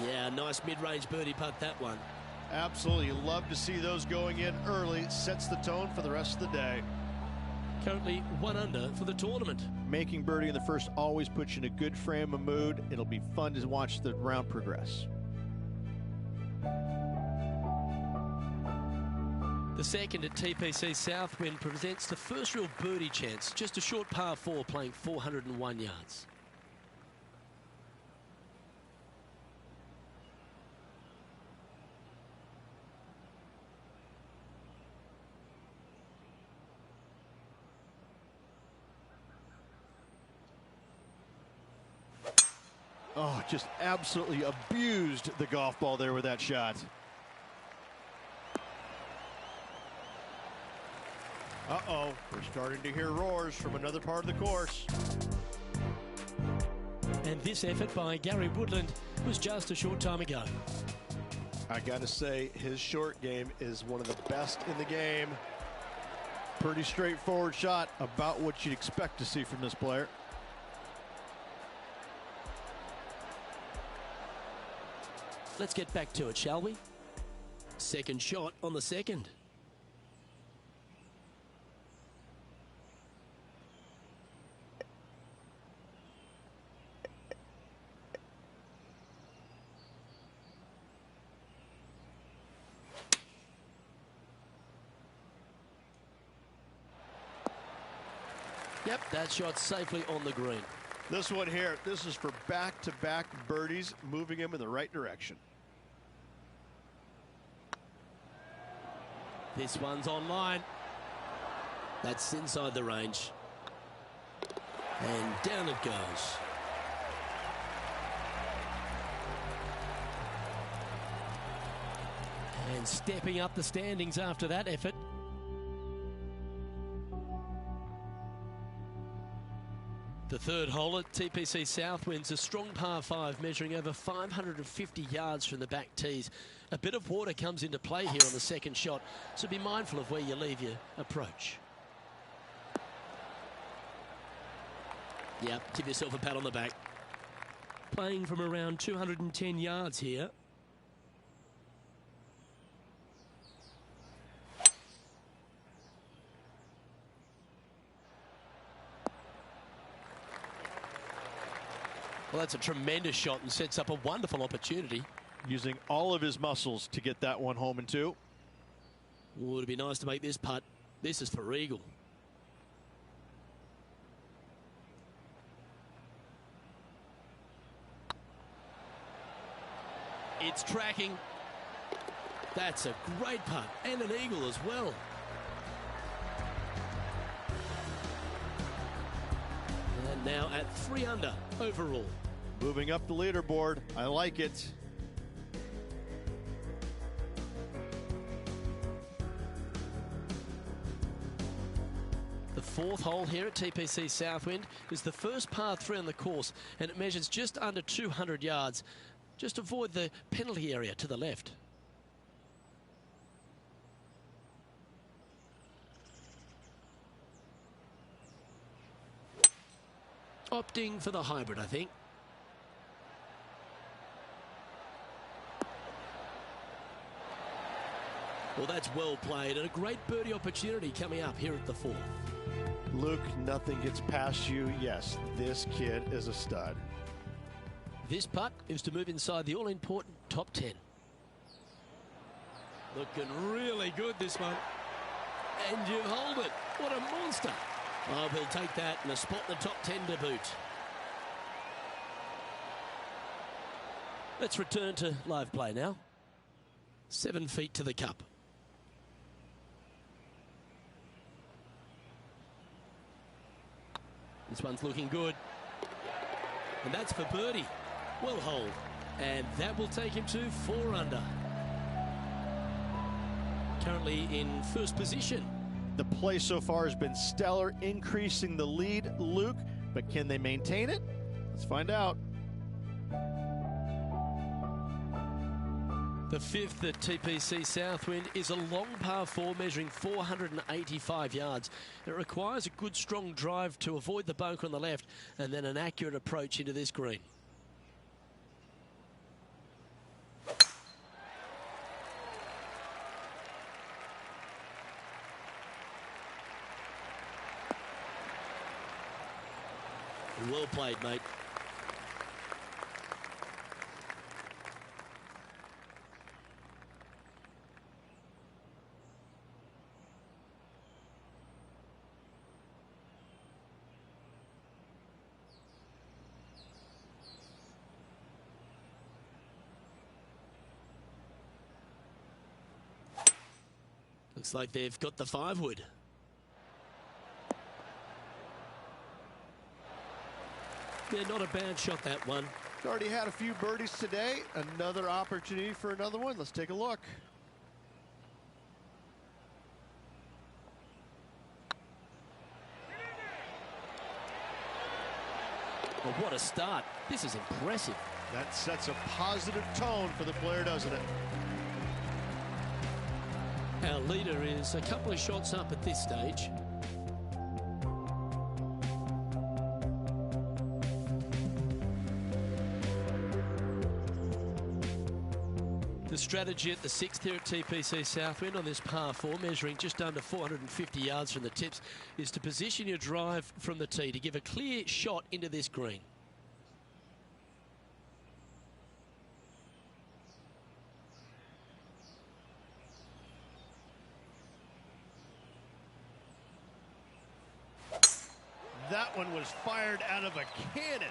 Yeah, nice mid-range birdie putt, that one. Absolutely. You love to see those going in early. Sets the tone for the rest of the day. Currently 1 under for the tournament. Making birdie in the first always puts you in a good frame of mood. It'll be fun to watch the round progress. The second at TPC Southwind presents the first real birdie chance. Just a short par 4 playing 401 yards. Oh, just absolutely abused the golf ball there with that shot. Uh-oh, we're starting to hear roars from another part of the course. And this effort by Gary Woodland was just a short time ago. I gotta say, his short game is one of the best in the game. Pretty straightforward shot, about what you'd expect to see from this player. Let's get back to it, shall we? Second shot on the second. Yep, that shot safely on the green. This one here, this is for back-to-back birdies, moving him in the right direction. This one's online. That's inside the range. And down it goes. And stepping up the standings after that effort. The third hole at TPC Southwind's a strong par 5 measuring over 550 yards from the back tees. A bit of water comes into play here on the second shot, so be mindful of where you leave your approach. Yep, give yourself a pat on the back. Playing from around 210 yards here. Well, that's a tremendous shot and sets up a wonderful opportunity. Using all of his muscles to get that one home in two. Oh, it'd be nice to make this putt. This is for eagle. It's tracking. That's a great putt and an eagle as well. And now at 3 under overall. Moving up the leaderboard. I like it. The fourth hole here at TPC Southwind is the first par 3 on the course, and it measures just under 200 yards. Just avoid the penalty area to the left. Opting for the hybrid, I think. Well, that's well played and a great birdie opportunity coming up here at the fourth. Luke, nothing gets past you. Yes, this kid is a stud. This putt is to move inside the all-important top 10. Looking really good, this one. And you hold it. What a monster. Oh, he'll take that and a spot in the top 10 to boot. Let's return to live play now. 7 feet to the cup. This one's looking good. And that's for birdie. Well holed. And that will take him to 4 under. Currently in first position. The play so far has been stellar, increasing the lead, Luke. But can they maintain it? Let's find out. The fifth at TPC Southwind is a long par 4 measuring 485 yards. It requires a good strong drive to avoid the bunker on the left and then an accurate approach into this green. Well played, mate. Looks like they've got the 5-wood. Yeah, not a bad shot, that one. He's already had a few birdies today. Another opportunity for another one. Let's take a look. Well, what a start. This is impressive. That sets a positive tone for the player, doesn't it? Our leader is a couple of shots up at this stage. The strategy at the 6th here at TPC Southwind on this par 4, measuring just under 450 yards from the tips, is to position your drive from the tee to give a clear shot into this green. That one was fired out of a cannon.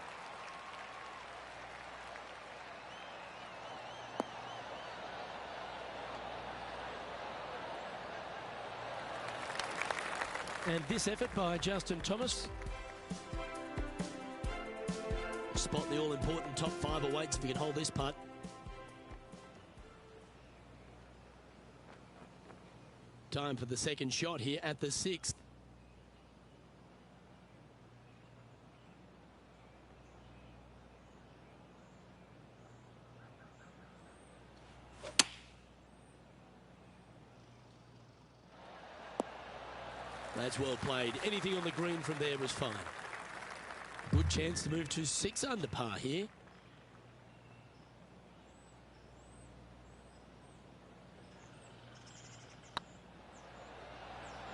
And this effort by Justin Thomas. Spot the all-important top 5 awaits if he can hold this putt. Time for the second shot here at the 6th. That's well played. Anything on the green from there was fine. Good chance to move to 6 under par here.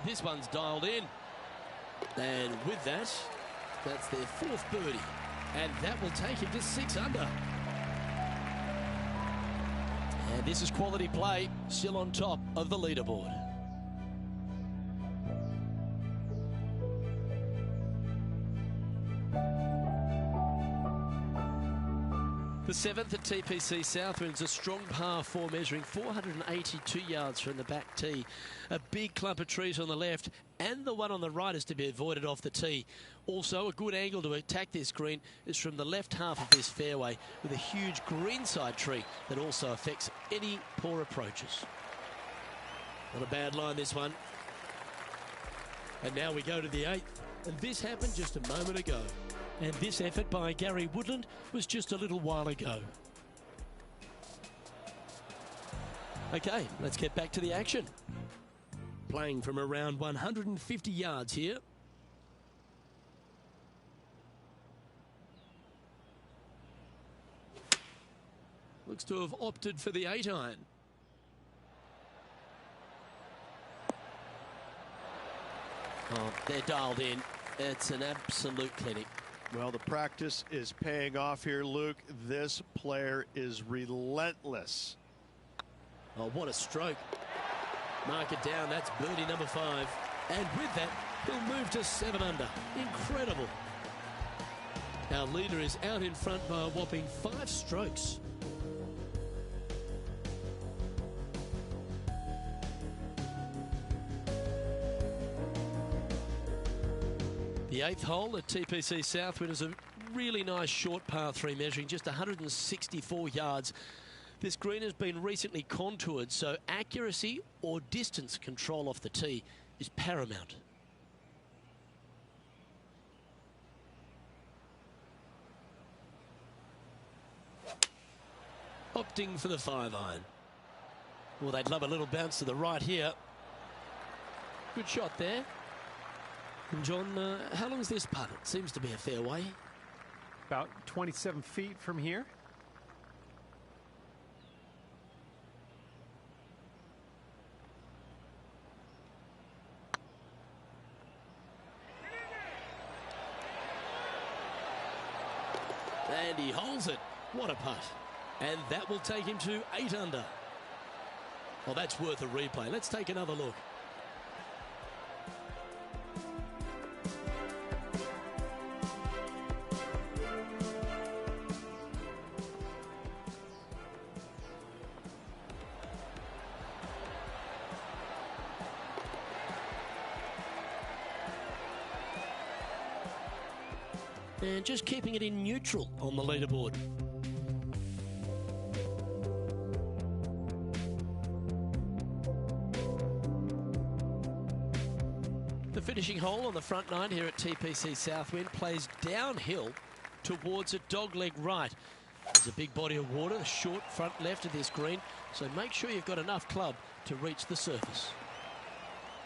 This one's dialed in. And with that, that's their 4th birdie. And that will take him to 6 under. And this is quality play, still on top of the leaderboard. The 7th at TPC Southwind's a strong par 4, measuring 482 yards from the back tee. A big clump of trees on the left, and the one on the right is to be avoided off the tee. Also, a good angle to attack this green is from the left half of this fairway, with a huge greenside tree that also affects any poor approaches. Not a bad line, this one. And now we go to the 8th, and this happened just a moment ago. And this effort by Gary Woodland was just a little while ago. Okay, let's get back to the action. Playing from around 150 yards here. Looks to have opted for the 8-iron. Oh, they're dialed in. It's an absolute clinic. Well, the practice is paying off here, Luke. This player is relentless. Oh, what a stroke. Mark it down. That's birdie number 5. And with that, he'll move to 7 under. Incredible. Our leader is out in front by a whopping 5 strokes. The 8th hole at TPC Southwind is a really nice short par 3, measuring just 164 yards. This green has been recently contoured, so accuracy or distance control off the tee is paramount. Opting for the 5-iron. Well, they'd love a little bounce to the right here. Good shot there. And John, how long is this putt? It seems to be a fair way. About 27 feet from here. And he holds it. What a putt. And that will take him to 8 under. Well, that's worth a replay. Let's take another look. And just keeping it in neutral on the leaderboard. The finishing hole on the front 9 here at TPC Southwind plays downhill towards a dogleg right. There's a big body of water, the short front left of this green, so make sure you've got enough club to reach the surface.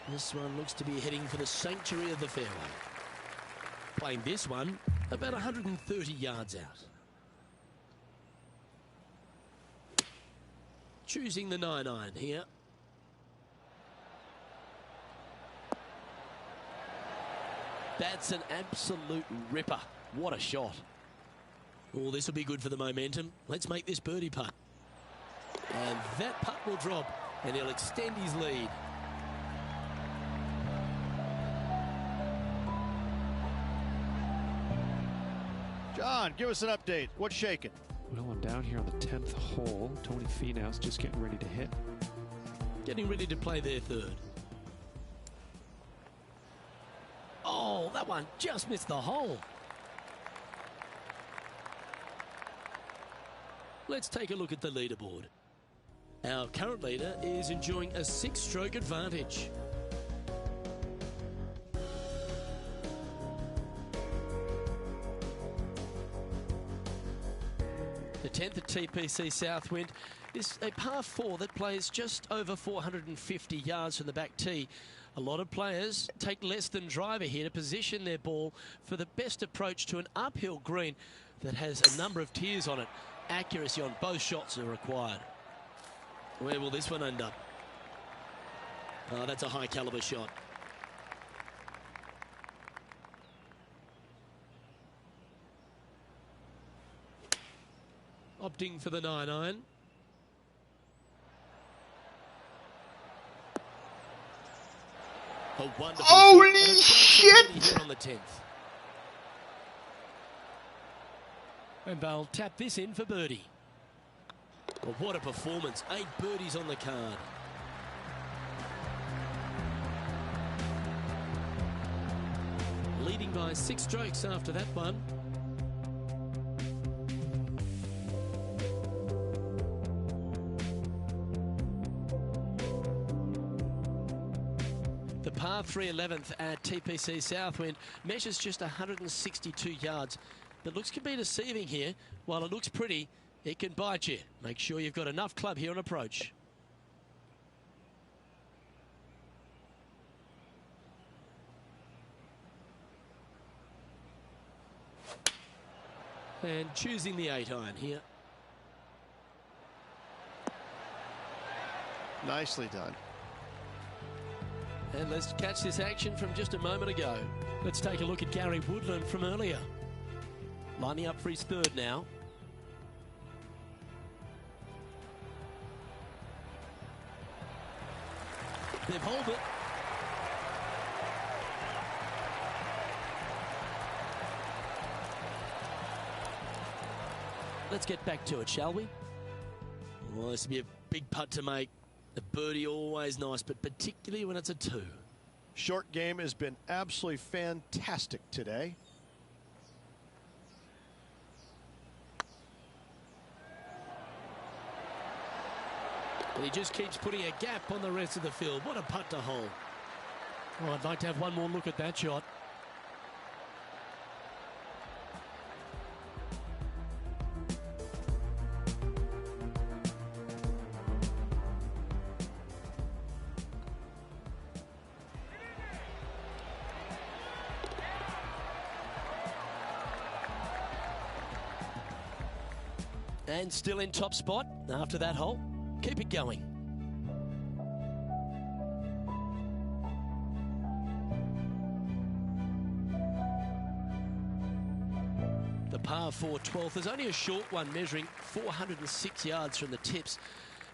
This one looks to be heading for the sanctuary of the fairway. Playing this one about 130 yards out. Choosing the 9-iron here. That's an absolute ripper. What a shot. Oh, this will be good for the momentum. Let's make this birdie putt. And that putt will drop, and he'll extend his lead. John, give us an update. What's shaking? Well, I'm down here on the 10th hole. Tony Finau's just getting ready to hit. Getting ready to play their third. Oh, that one just missed the hole. Let's take a look at the leaderboard. Our current leader is enjoying a 6-stroke advantage. The 10th at TPC Southwind is a par 4 that plays just over 450 yards from the back tee. A lot of players take less than driver here to position their ball for the best approach to an uphill green that has a number of tiers on it. Accuracy on both shots are required. Where will this one end up? Oh, that's a high caliber shot. Opting for the 9-iron. A wonderful Holy shot. shit! Here on the 10th. And they'll tap this in for birdie. Well, what a performance. 8 birdies on the card. Leading by 6 strokes after that one. The par 3 11th at TPC Southwind measures just 162 yards, but looks can be deceiving here. While it looks pretty, it can bite you. Make sure you've got enough club here on approach. And choosing the 8-iron here. Nicely done. And let's catch this action from just a moment ago. Let's take a look at Gary Woodland from earlier. Lining up for his third now. They've holed it. Let's get back to it, shall we? Well, this will be a big putt to make. A birdie always nice, but particularly when it's a 2. Short game has been absolutely fantastic today. And he just keeps putting a gap on the rest of the field. What a putt to hole. Oh, I'd like to have one more look at that shot. And still in top spot after that hole. Keep it going. The par 4 12th is only a short one, measuring 406 yards from the tips.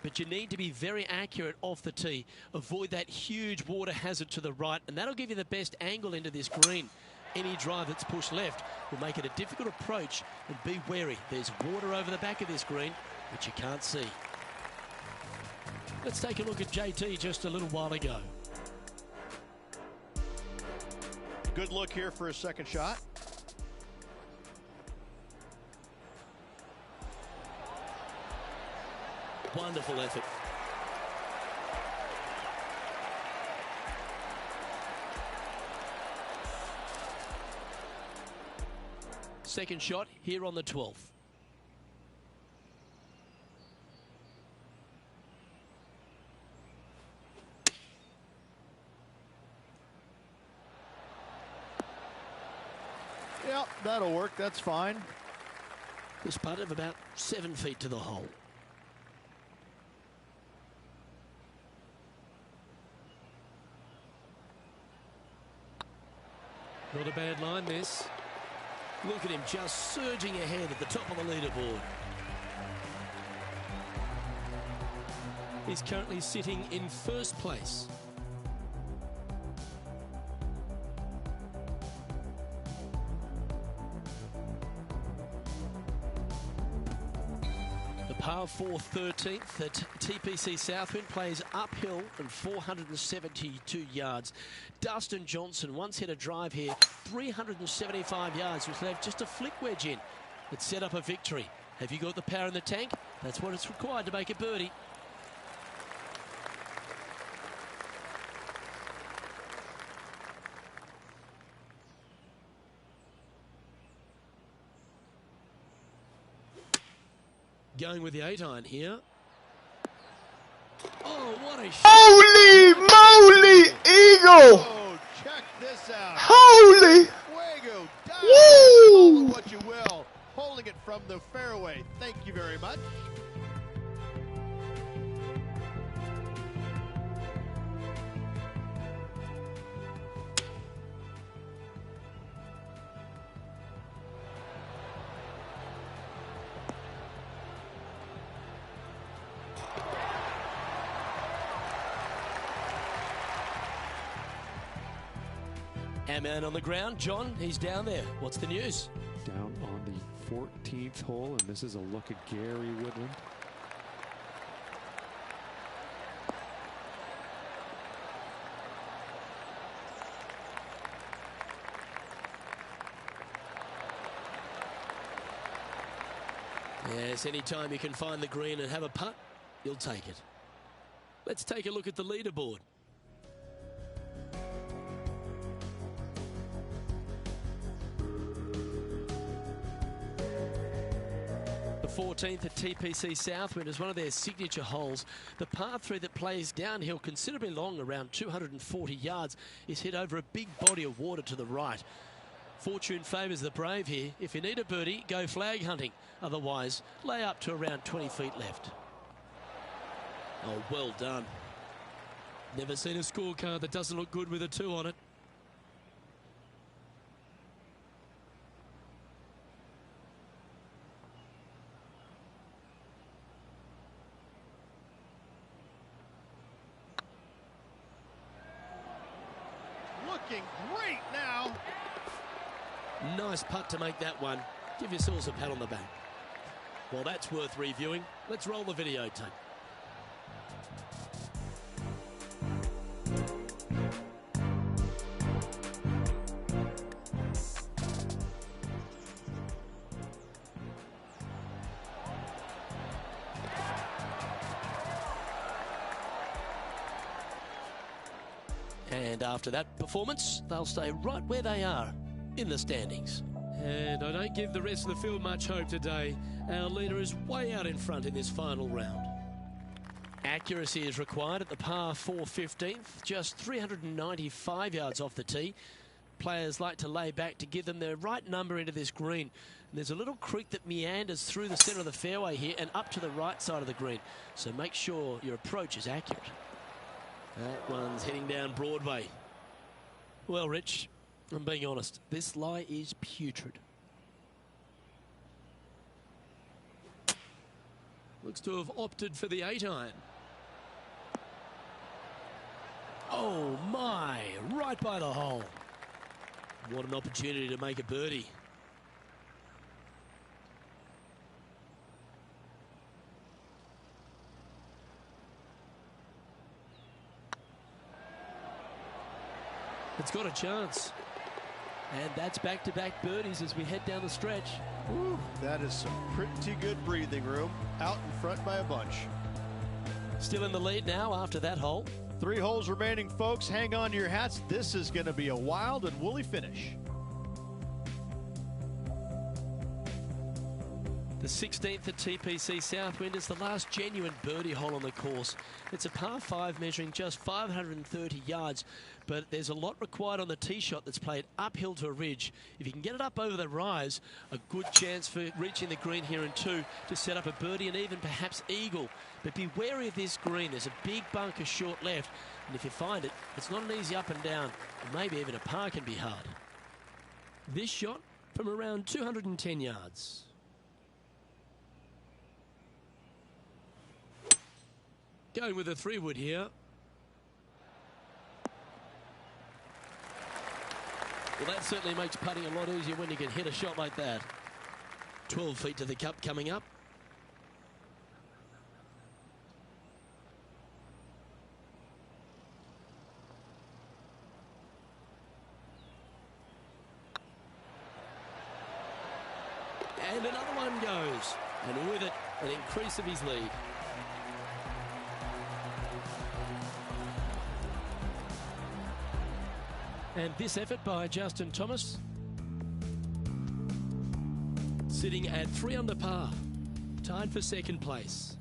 But you need to be very accurate off the tee. Avoid that huge water hazard to the right, and that'll give you the best angle into this green. Any drive that's pushed left will make it a difficult approach, and be wary. There's water over the back of this green, which you can't see. Let's take a look at JT just a little while ago. Good look here for a second shot. Wonderful effort. Second shot here on the 12th. Yeah, that'll work. That's fine. This putt of about 7 feet to the hole. Not a bad line, this. Look at him just surging ahead at the top of the leaderboard. He's currently sitting in first place. The par 4 13th at TPC Southwind plays uphill and 472 yards. Dustin Johnson once hit a drive here, 375 yards, which left just a flick wedge in. It set up a victory. Have you got the power in the tank? That's what it's required to make a birdie. Going with the 8-iron here. Oh, what a shot. Holy moly, Eagle! Oh, check this out. Holy! Fuego, dive. Woo! Call it what you will. Holding it from the fairway. Thank you very much. Our man on the ground, John, he's down there. What's the news? Down on the 14th hole, and this is a look at Gary Woodland. Yes, anytime you can find the green and have a putt, you'll take it. Let's take a look at the leaderboard. The 14th at TPC Southwind is one of their signature holes. The par 3 that plays downhill considerably long, around 240 yards, is hit over a big body of water to the right. Fortune favours the brave here. If you need a birdie, go flag hunting. Otherwise, lay up to around 20 feet left. Oh, well done. Never seen a scorecard that doesn't look good with a 2 on it. Looking great now. Nice putt to make that one. Give yourselves a pat on the back. Well, that's worth reviewing. Let's roll the videotape. And after that performance, they'll stay right where they are in the standings. And I don't give the rest of the field much hope today. Our leader is way out in front in this final round. Accuracy is required at the par 4 15th, just 395 yards off the tee. Players like to lay back to give them the right number into this green. And there's a little creek that meanders through the centre of the fairway here and up to the right side of the green. So make sure your approach is accurate. That one's heading down Broadway. Well, Rich, I'm being honest, this lie is putrid. Looks to have opted for the 8-iron. Oh my, right by the hole. What an opportunity to make a birdie. It's got a chance. And that's back-to-back birdies as we head down the stretch. Woo, that is some pretty good breathing room. Out in front by a bunch. Still in the lead now after that hole. 3 holes remaining, folks. Hang on to your hats. This is going to be a wild and woolly finish. The 16th at TPC Southwind is the last genuine birdie hole on the course. It's a par 5 measuring just 530 yards, but there's a lot required on the tee shot that's played uphill to a ridge. If you can get it up over the rise, a good chance for reaching the green here in 2 to set up a birdie and even perhaps eagle. But be wary of this green. There's a big bunker short left, and if you find it, it's not an easy up and down, and maybe even a par can be hard. This shot from around 210 yards. Going with a 3-wood here. Well, that certainly makes putting a lot easier when you can hit a shot like that. 12 feet to the cup coming up. And another one goes. And with it, an increase of his lead. And this effort by Justin Thomas, sitting at 3 under par, tied for second place.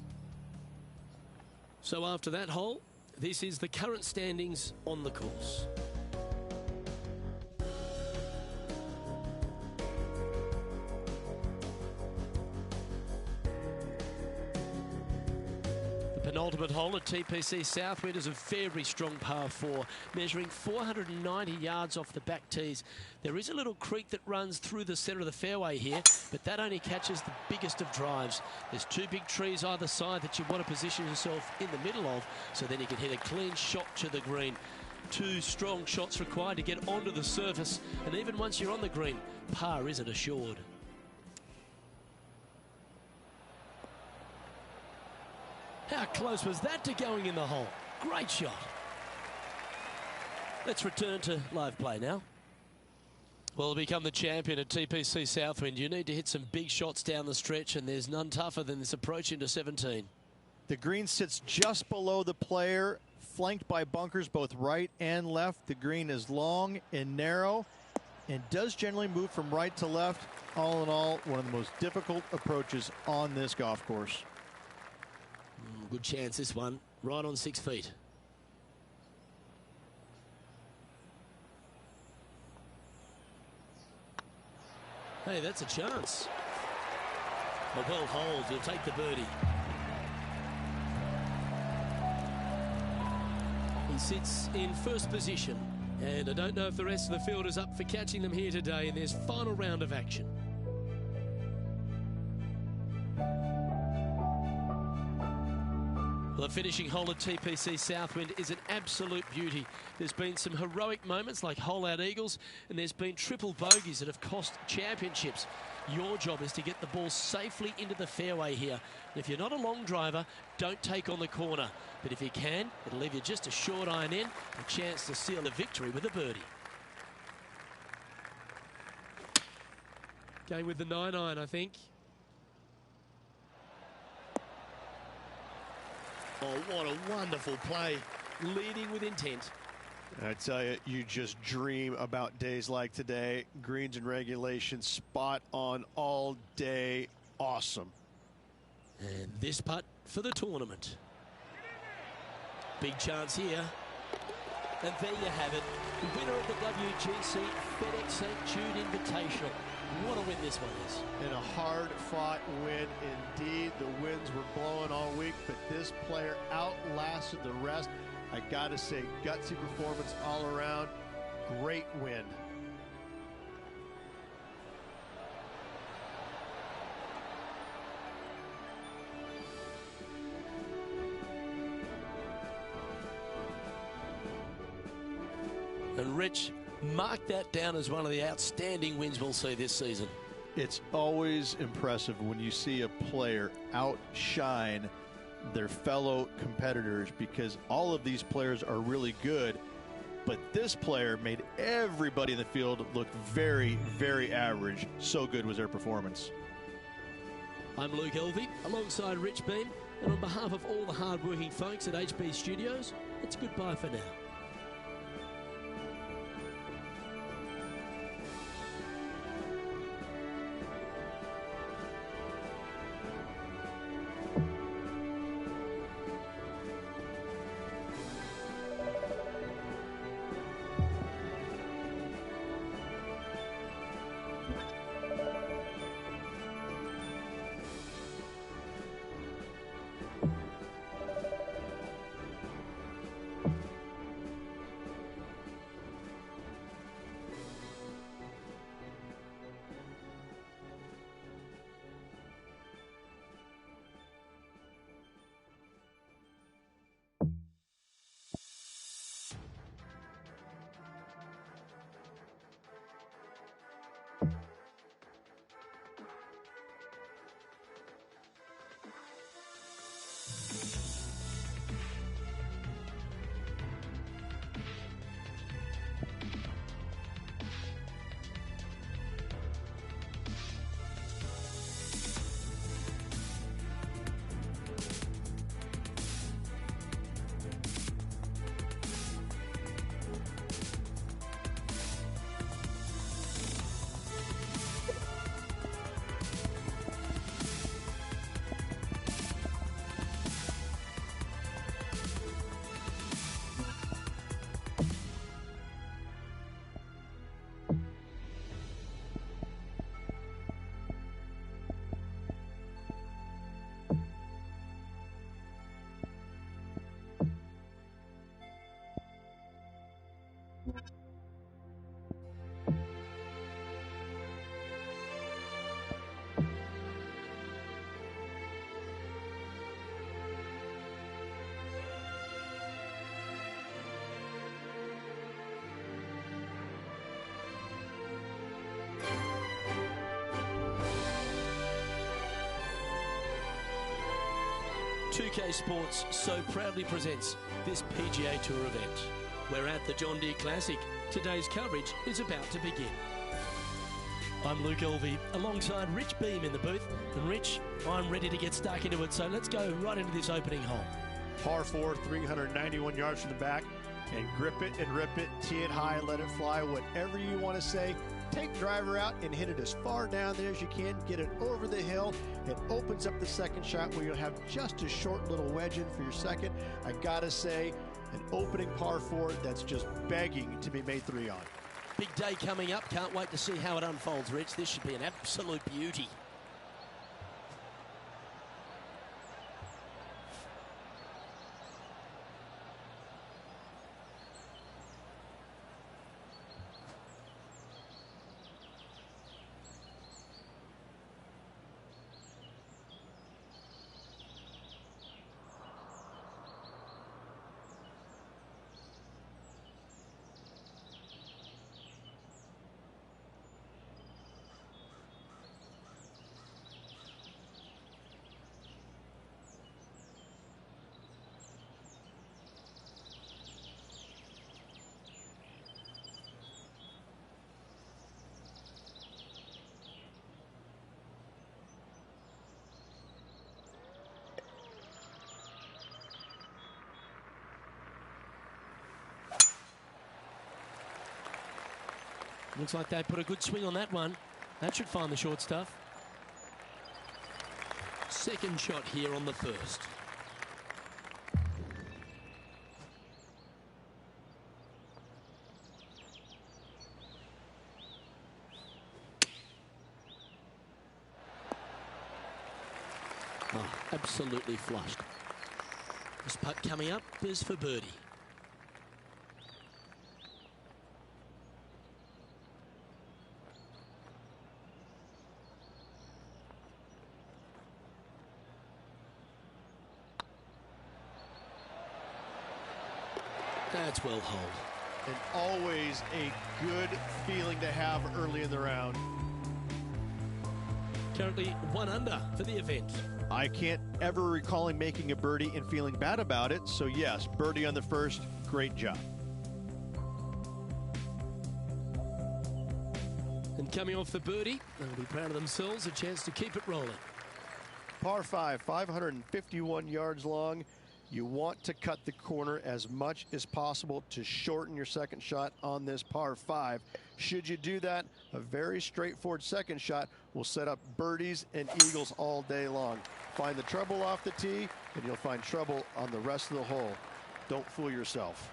So after that hole, this is the current standings on the course. Penultimate hole at TPC Southwind is a very strong par 4, measuring 490 yards off the back tees. There is a little creek that runs through the centre of the fairway here, but that only catches the biggest of drives. There's 2 big trees either side that you want to position yourself in the middle of, so then you can hit a clean shot to the green. 2 strong shots required to get onto the surface, and even once you're on the green, par isn't assured. How close was that to going in the hole? Great shot. Let's return to live play now. Well, to become the champion at TPC Southwind, you need to hit some big shots down the stretch, and there's none tougher than this approach into 17. The green sits just below the player, flanked by bunkers both right and left. The green is long and narrow and does generally move from right to left. All in all, one of the most difficult approaches on this golf course. Good chance this one, right on 6 feet. Hey, that's a chance. A well hold, he'll take the birdie. He sits in first position, and I don't know if the rest of the field is up for catching them here today in this final round of action. Well, the finishing hole at TPC Southwind is an absolute beauty. There's been some heroic moments like hole-out eagles, and there's been triple bogeys that have cost championships. Your job is to get the ball safely into the fairway here. And if you're not a long driver, don't take on the corner. But if you can, it'll leave you just a short iron in, a chance to seal the victory with a birdie. Going with the 9-iron, I think. Oh, what a wonderful play. Leading with intent. I tell you, you just dream about days like today. Greens and regulation, spot on all day. Awesome. And this putt for the tournament. Big chance here. And there you have it. The winner of the WGC FedEx St. Jude Invitational. What a win this one is. And a hard-fought win indeed. The winds were blowing all week, but this player outlasted the rest. I gotta say, gutsy performance all around. Great win. And Rich, mark that down as one of the outstanding wins we'll see this season. It's always impressive when you see a player outshine their fellow competitors, because all of these players are really good, but this player made everybody in the field look very, very average. So good was their performance. I'm Luke Elvey, alongside Rich Beam, and on behalf of all the hard-working folks at HB Studios, it's goodbye for now. UK Sports so proudly presents this PGA Tour event. We're at the John Deere Classic. Today's coverage is about to begin. I'm Luke Elvey, alongside Rich Beam in the booth. And Rich, I'm ready to get stuck into it, so let's go right into this opening hole. Par 4, 391 yards from the back, and grip it and rip it, tee it high, let it fly, whatever you want to say. Take driver out and hit it as far down there as you can. Get it over the hill. It opens up the second shot where you'll have just a short little wedge in for your second. I gotta say, an opening par 4 that's just begging to be made 3 on. Big day coming up. Can't wait to see how it unfolds, Rich. This should be an absolute beauty. Looks like they put a good swing on that one. That should find the short stuff. Second shot here on the first. Oh, absolutely flushed. This putt coming up is for birdie. That's well holed. And always a good feeling to have early in the round. Currently 1 under for the event. I can't ever recall him making a birdie and feeling bad about it. So yes, birdie on the first, great job. And coming off the birdie, they'll be proud of themselves, a chance to keep it rolling. Par 5, 551 yards long. You want to cut the corner as much as possible to shorten your second shot on this par 5. Should you do that, a very straightforward second shot will set up birdies and eagles all day long. Find the trouble off the tee, and you'll find trouble on the rest of the hole. Don't fool yourself.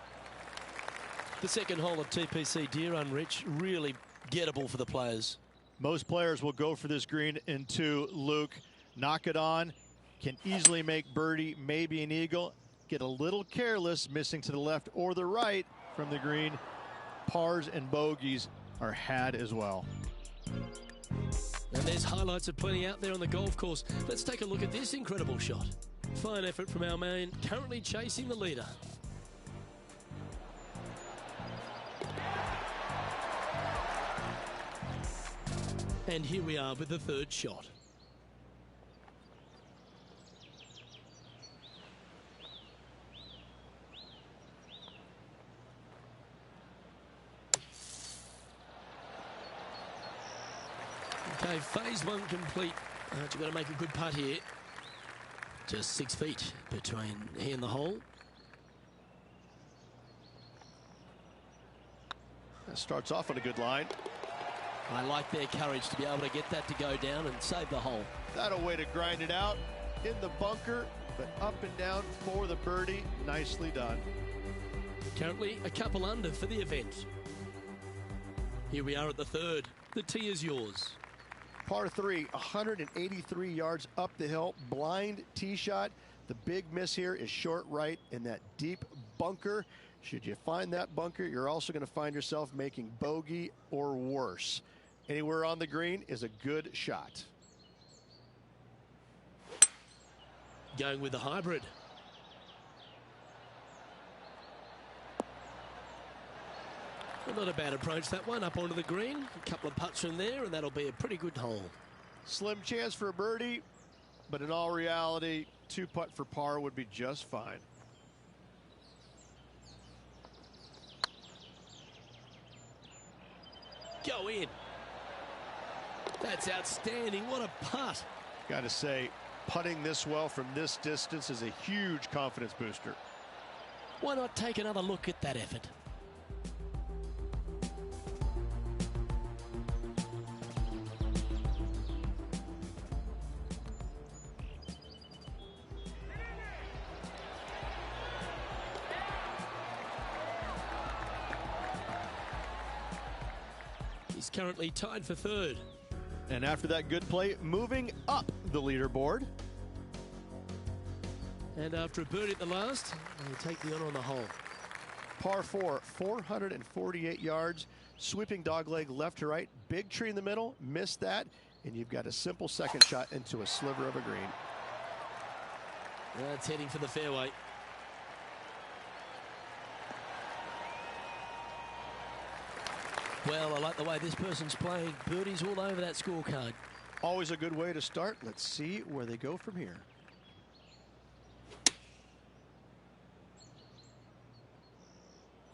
The second hole of TPC V.Dooren, Rich, really gettable for the players. Most players will go for this green into Luke. Knock it on. Can easily make birdie, maybe an eagle. Get a little careless, missing to the left or the right from the green. Pars and bogeys are had as well. And there's highlights of plenty out there on the golf course. Let's take a look at this incredible shot. Fine effort from our man, currently chasing the leader. And here we are with the third shot. Okay, phase 1 complete. You've got to make a good putt here. Just 6 feet between he and the hole. That starts off on a good line. I like their courage to be able to get that to go down and save the hole. That a way to grind it out in the bunker, but up and down for the birdie. Nicely done. Currently a couple under for the event. Here we are at the third. The tee is yours. Par 3, 183 yards up the hill, blind tee shot. The big miss here is short right in that deep bunker. Should you find that bunker, you're also going to find yourself making bogey or worse. Anywhere on the green is a good shot. Going with the hybrid. Well, not a bad approach, that one, up onto the green. A couple of putts from there, and that'll be a pretty good hole. Slim chance for a birdie, but in all reality, 2-putt for par would be just fine. Go in. That's outstanding. What a putt. Got to say, putting this well from this distance is a huge confidence booster. Why not take another look at that effort? He's currently tied for third. And after that good play, moving up the leaderboard. And after a birdie at the last, he'll take the honor on the hole. Par 4, 448 yards, sweeping dogleg left to right, big tree in the middle, missed that, and you've got a simple second shot into a sliver of a green. That's heading for the fairway. Well, I like the way this person's playing. Birdies all over that scorecard. Always a good way to start. Let's see where they go from here.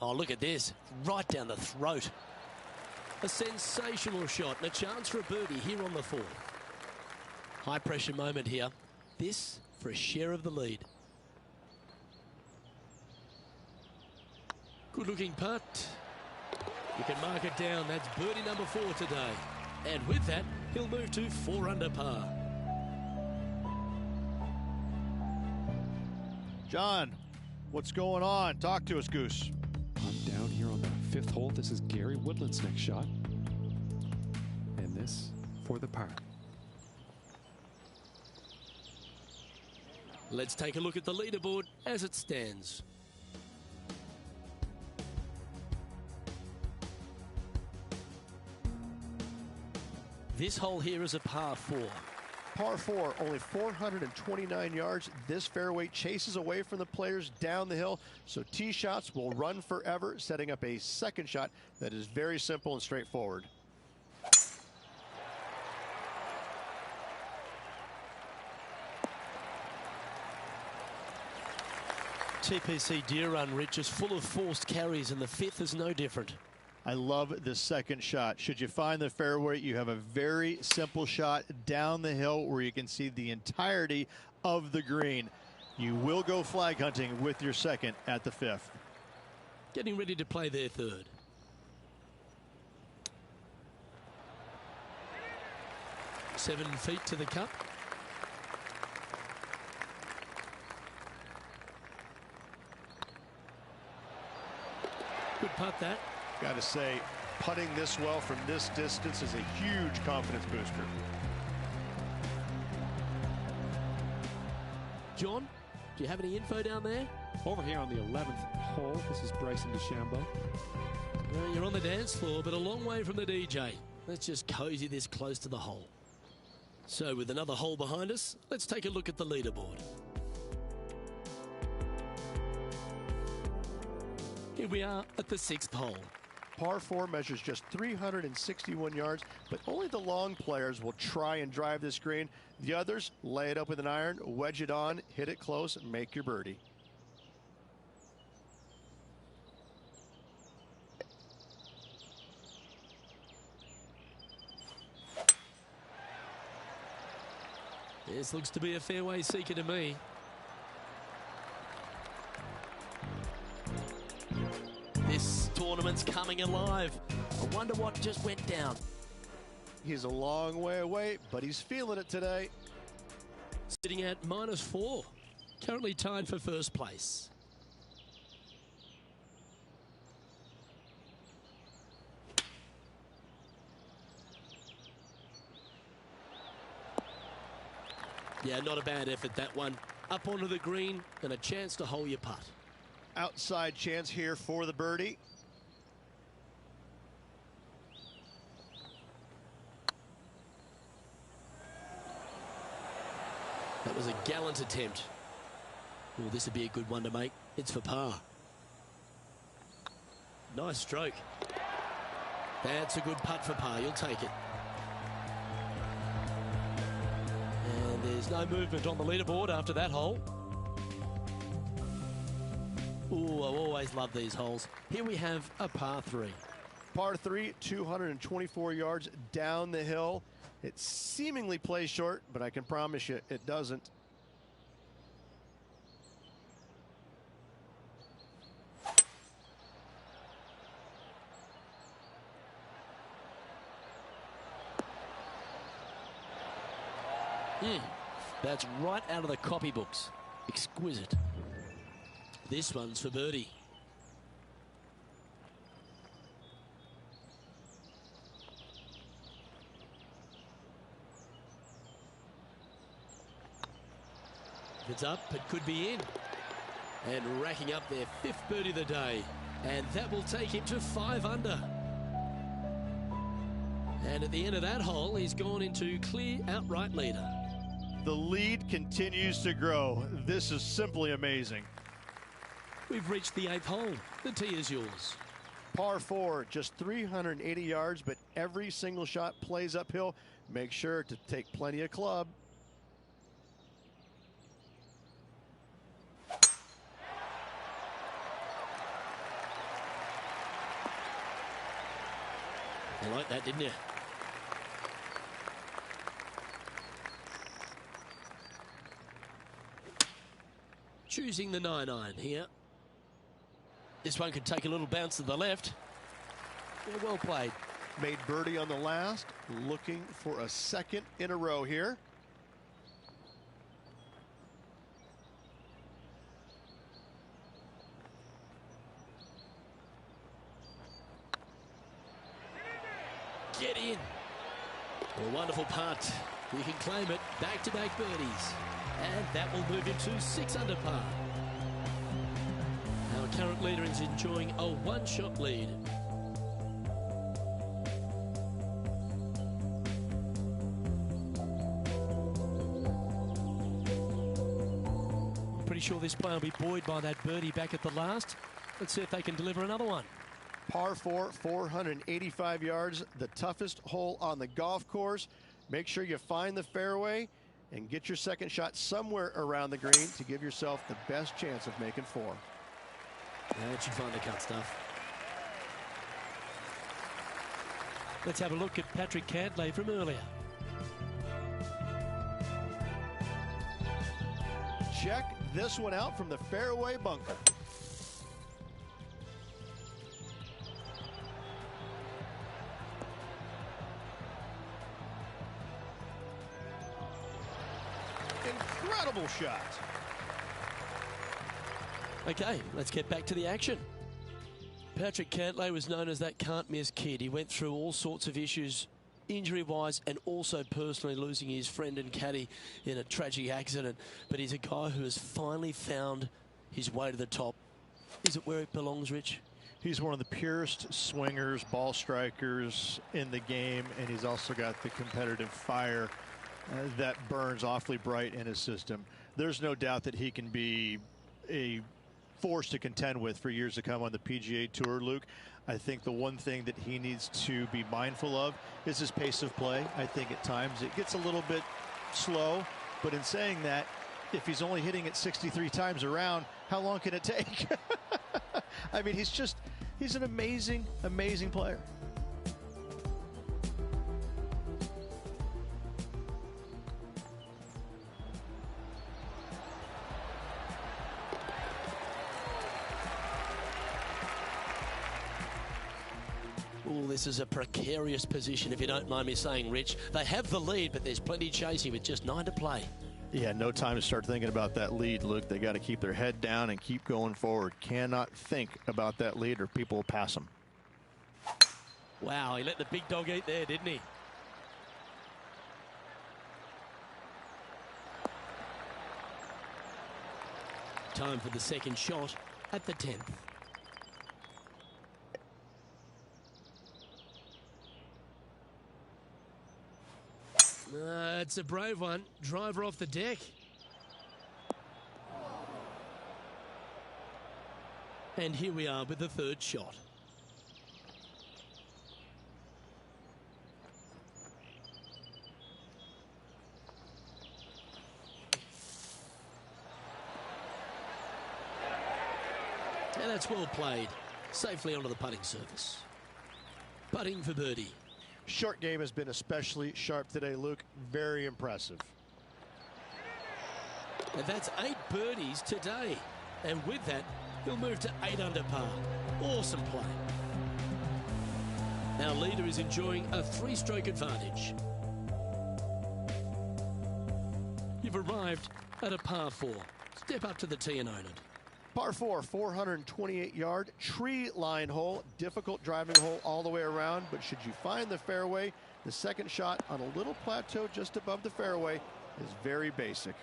Oh, look at this. Right down the throat. A sensational shot and a chance for a birdie here on the 4th. High pressure moment here. This for a share of the lead. Good looking putt. You can mark it down. That's birdie number 4 today. And with that, he'll move to 4 under par. John, what's going on? Talk to us, Goose. I'm down here on the 5th hole. This is Gary Woodland's next shot. And this for the par. Let's take a look at the leaderboard as it stands. This hole here is a par 4. Par 4, only 429 yards. This fairway chases away from the players down the hill, so tee shots will run forever, setting up a second shot that is very simple and straightforward. TPC V.Dooren, Rich, is full of forced carries, and the 5th is no different. I love the second shot. Should you find the fairway, you have a very simple shot down the hill where you can see the entirety of the green. You will go flag hunting with your second at the 5th. Getting ready to play their 3rd. Seven feet to the cup. Good putt that. Got to say, putting this well from this distance is a huge confidence booster. John, do you have any info down there? Over here on the 11th hole, this is Bryson DeChambeau. Well, you're on the dance floor, but a long way from the DJ. Let's just cozy this close to the hole. So with another hole behind us, let's take a look at the leaderboard. Here we are at the 6th hole. Par 4 measures just 361 yards, but only the long players will try and drive this green. The others lay it up with an iron, wedge it on, hit it close, and make your birdie. This looks to be a fairway seeker to me. This tournament's coming alive. I wonder what just went down. He's a long way away, but he's feeling it today. Sitting at -4. Currently tied for first place. Yeah, not a bad effort, that one. Up onto the green and a chance to hole your putt. Outside chance here for the birdie. That was a gallant attempt. Oh, this would be a good one to make. It's for par. Nice stroke. That's a good putt for par. You'll take it. And There's no movement on the leaderboard after that hole. Ooh, I always love these holes. Here we have a par 3. Par 3, 224 yards down the hill. It seemingly plays short, but I can promise you it doesn't. That's right out of the copybooks. Exquisite. This one's for birdie. If it's up, it could be in. And racking up their 5th birdie of the day. And that will take him to 5 under. And at the end of that hole, he's gone into clear outright leader. The lead continues to grow. This is simply amazing. We've reached the 8th hole. The tee is yours. Par 4, just 380 yards, but every single shot plays uphill. Make sure to take plenty of club. You like that, didn't you? Choosing the 9-iron here. This one could take a little bounce to the left. Yeah, well played. Made birdie on the last, looking for a 2nd in a row here. Get in. A wonderful putt. You can claim it. Back-to-back birdies. And that will move him to 6 under par. Our current leader is enjoying a 1-shot lead. I'm pretty sure this player will be buoyed by that birdie back at the last. Let's see if they can deliver another one. Par 4, 485 yards, the toughest hole on the golf course. Make sure you find the fairway and get your 2nd shot somewhere around the green to give yourself the best chance of making 4. Yeah, it should find the cut stuff. Let's have a look at Patrick Cantlay from earlier. Check this one out from the fairway bunker. Incredible shot. Okay, let's get back to the action. Patrick Cantlay was known as that can't-miss kid. He went through all sorts of issues, injury-wise and also personally, losing his friend and caddy in a tragic accident. But he's a guy who has finally found his way to the top. Is it where it belongs, Rich? He's one of the purest swingers, ball strikers in the game, and he's also got the competitive fire that burns awfully bright in his system. There's no doubt that he can be a force to contend with for years to come on the PGA Tour, Luke. I think the one thing that he needs to be mindful of is his pace of play. I think at times it gets a little bit slow, but in saying that, if he's only hitting it 63 times around, how long can it take? I mean, he's an amazing, amazing player. Oh, this is a precarious position, if you don't mind me saying, Rich. They have the lead, but there's plenty chasing with just 9 to play. Yeah, no time to start thinking about that lead, Luke. They got to keep their head down and keep going forward. Cannot think about that lead or people will pass them. Wow, he let the big dog eat there, didn't he? Time for the 2nd shot at the 10th. It's a brave one. Driver off the deck. And here we are with the 3rd shot. And that's well played. Safely onto the putting surface. Putting for birdie. Short game has been especially sharp today, Luke. Very impressive. And that's 8 birdies today. And with that, he'll move to 8 under par. Awesome play. Our leader is enjoying a 3-stroke advantage. You've arrived at a par 4. Step up to the tee and own it. Par 4, 428-yard tree line hole. Difficult driving hole all the way around, but should you find the fairway, the second shot on a little plateau just above the fairway is very basic.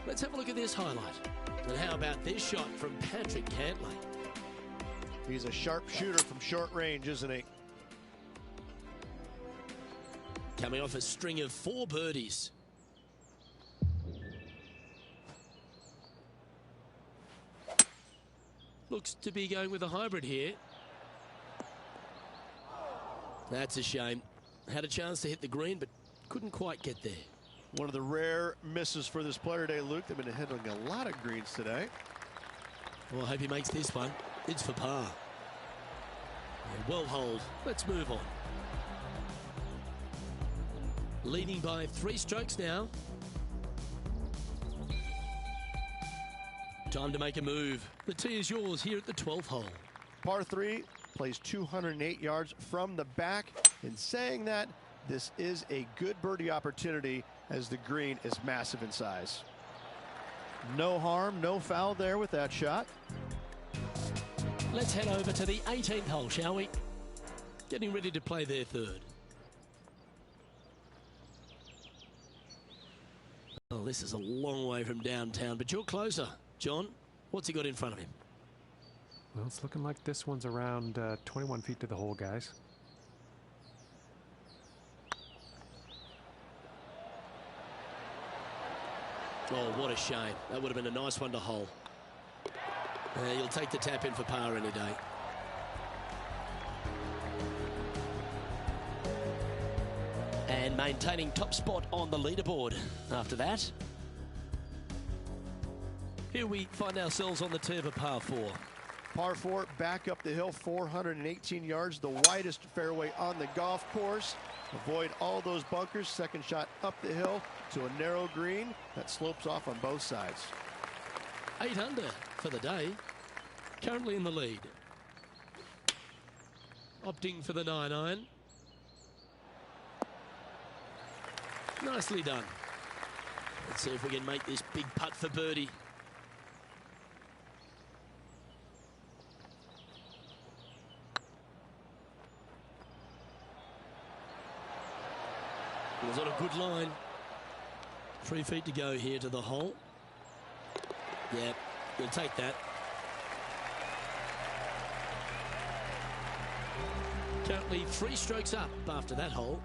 Let's have a look at this highlight. And how about this shot from Patrick Cantlay? He's a sharp shooter from short range, isn't he? Coming off a string of 4 birdies. Looks to be going with a hybrid here. That's a shame. Had a chance to hit the green, but couldn't quite get there. One of the rare misses for this player today, Luke. They've been handling a lot of greens today. Well, I hope he makes this one. It's for par. Well holed. Let's move on. Leading by 3 strokes now. Time to make a move. The tee is yours here at the 12th hole. Par 3 plays 208 yards from the back. In saying that, this is a good birdie opportunity as the green is massive in size. No harm, no foul there with that shot. Let's head over to the 18th hole, shall we? Getting ready to play their 3rd. Well, this is a long way from downtown, but you're closer. John, what's he got in front of him? Well, it's looking like this one's around 21 feet to the hole, guys. Oh, what a shame. That would have been a nice one to hole. You'll take the tap in for par any day. And maintaining top spot on the leaderboard after that. Here we find ourselves on the tee of a par 4. Par 4, back up the hill, 418 yards, the widest fairway on the golf course. Avoid all those bunkers. Second shot up the hill to a narrow green that slopes off on both sides. 8 under for the day. Currently in the lead. Opting for the 9-iron. Nicely done. Let's see if we can make this big putt for birdie. It was on a good line. 3 feet to go here to the hole. Yep, you'll take that. Currently 3 strokes up after that hole.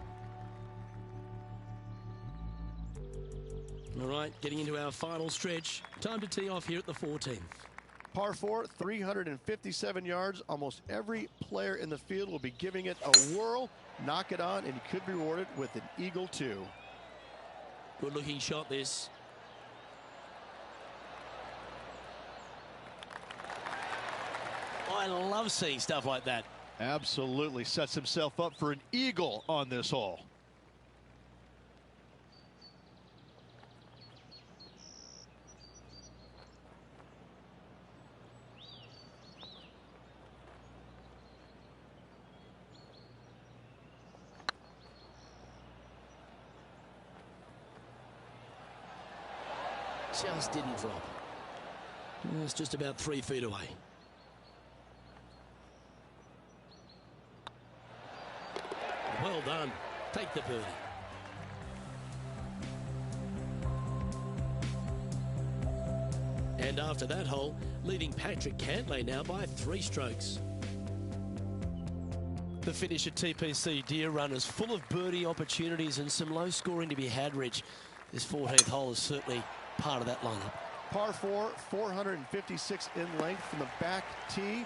All right, getting into our final stretch. Time to tee off here at the 14th. Par 4, 357 yards. Almost every player in the field will be giving it a whirl. Knock it on, and you could be rewarded with an eagle too. Good looking shot this. I love seeing stuff like that. Absolutely sets himself up for an eagle on this hole. Just didn't drop. It's just about 3 feet away. Well done. Take the birdie. And after that hole, leading Patrick Cantlay now by 3 strokes. The finish at TPC Deer Run is full of birdie opportunities and some low scoring to be had, Rich. This 14th hole is certainly part of that lineup. Par 4, 456 in length from the back tee.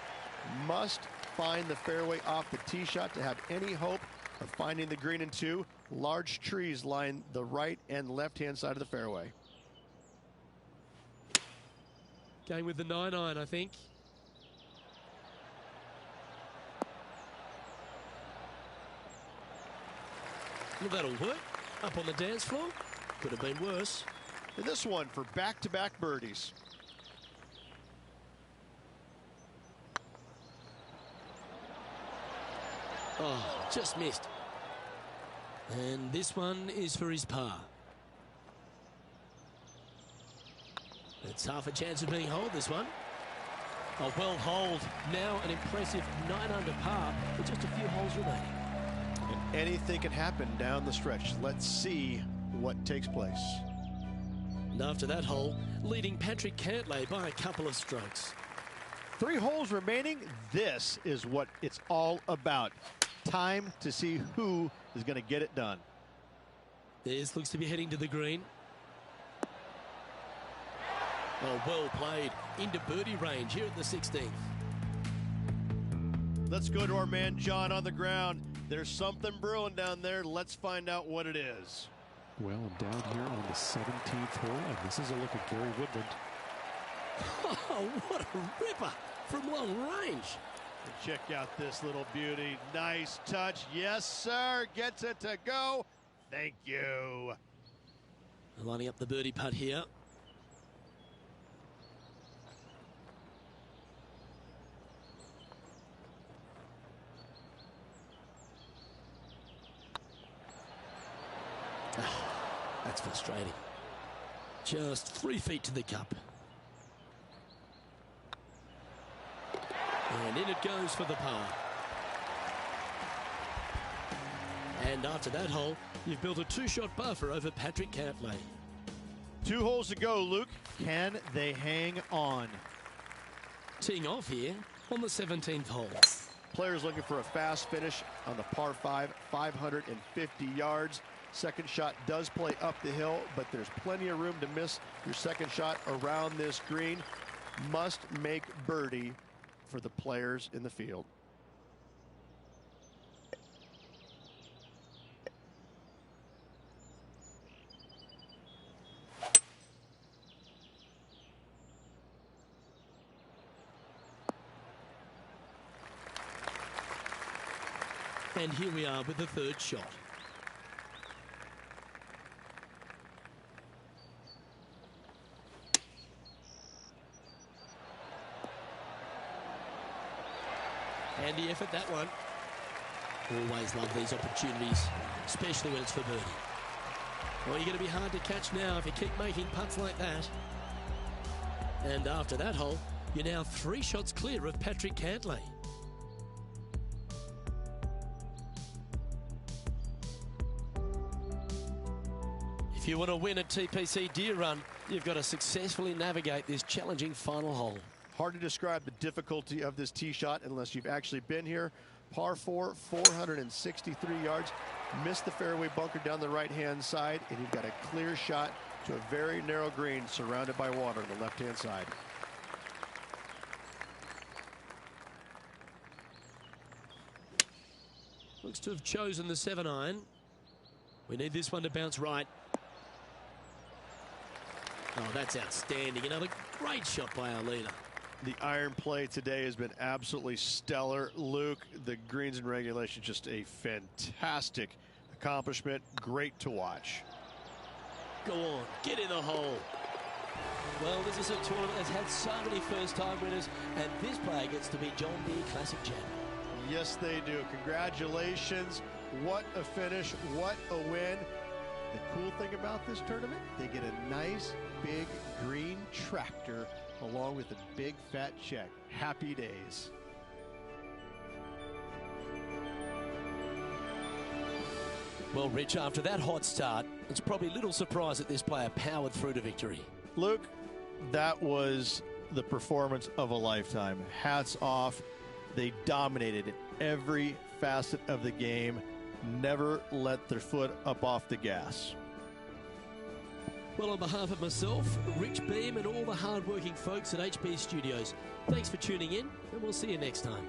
Must find the fairway off the tee shot to have any hope of finding the green in 2. Large trees line the right and left hand side of the fairway. Going with the 9-iron, I think. Well, that'll work. Up on the dance floor. Could have been worse. And this one for back-to-back birdies. Oh, just missed. And this one is for his par. It's half a chance of being holed, this one. Oh, well holed. Now an impressive 9 under par with just a few holes remaining. And anything can happen down the stretch. Let's see what takes place. And after that hole, leading Patrick Cantlay by a couple of strokes. 3 holes remaining. This is what it's all about. Time to see who is going to get it done. This looks to be heading to the green. Oh, well played. Into birdie range here at the 16th. Let's go to our man John on the ground. There's something brewing down there. Let's find out what it is. Well, I'm down here on the 17th hole, and this is a look at Gary Woodland. Oh, what a ripper from long range. And check out this little beauty. Nice touch. Yes, sir. Gets it to go. Thank you. Lining up the birdie putt here. That's frustrating. Just 3 feet to the cup. And in it goes for the par. And after that hole, you've built a 2-shot buffer over Patrick Cantlay. 2 holes to go, Luke. Can they hang on? Teeing off here on the 17th hole. Players looking for a fast finish on the par 5, 550 yards. Second shot does play up the hill, but there's plenty of room to miss your second shot around this green. Must make birdie for the players in the field. And here we are with the 3rd shot. Handy effort, that one. Always love these opportunities, especially when it's for birdie. Well, you're going to be hard to catch now if you keep making putts like that. And after that hole, you're now 3 shots clear of Patrick Cantlay. If you want to win at TPC Deer you've got to successfully navigate this challenging final hole. Hard to describe the difficulty of this tee shot unless you've actually been here. Par 4, 463 yards. Missed the fairway bunker down the right-hand side, and you've got a clear shot to a very narrow green surrounded by water on the left-hand side. Looks to have chosen the 7-iron. We need this one to bounce right. Oh, that's outstanding. Another great shot by our leader. The iron play today has been absolutely stellar. Luke, the greens and regulation, just a fantastic accomplishment. Great to watch. Go on, get in the hole. Well, this is a tournament that's had so many first-time winners, and this player gets to be John Deere Classic champion. Yes, they do. Congratulations. What a finish. What a win. The cool thing about this tournament, they get a nice big green tractor along with a big fat check. Happy days. Well, Rich, after that hot start, it's probably little surprise that this player powered through to victory. Luke, that was the performance of a lifetime. Hats off. They dominated every facet of the game. Never let their foot up off the gas. Well, on behalf of myself, Rich Beam, and all the hard-working folks at HB Studios, thanks for tuning in, and we'll see you next time.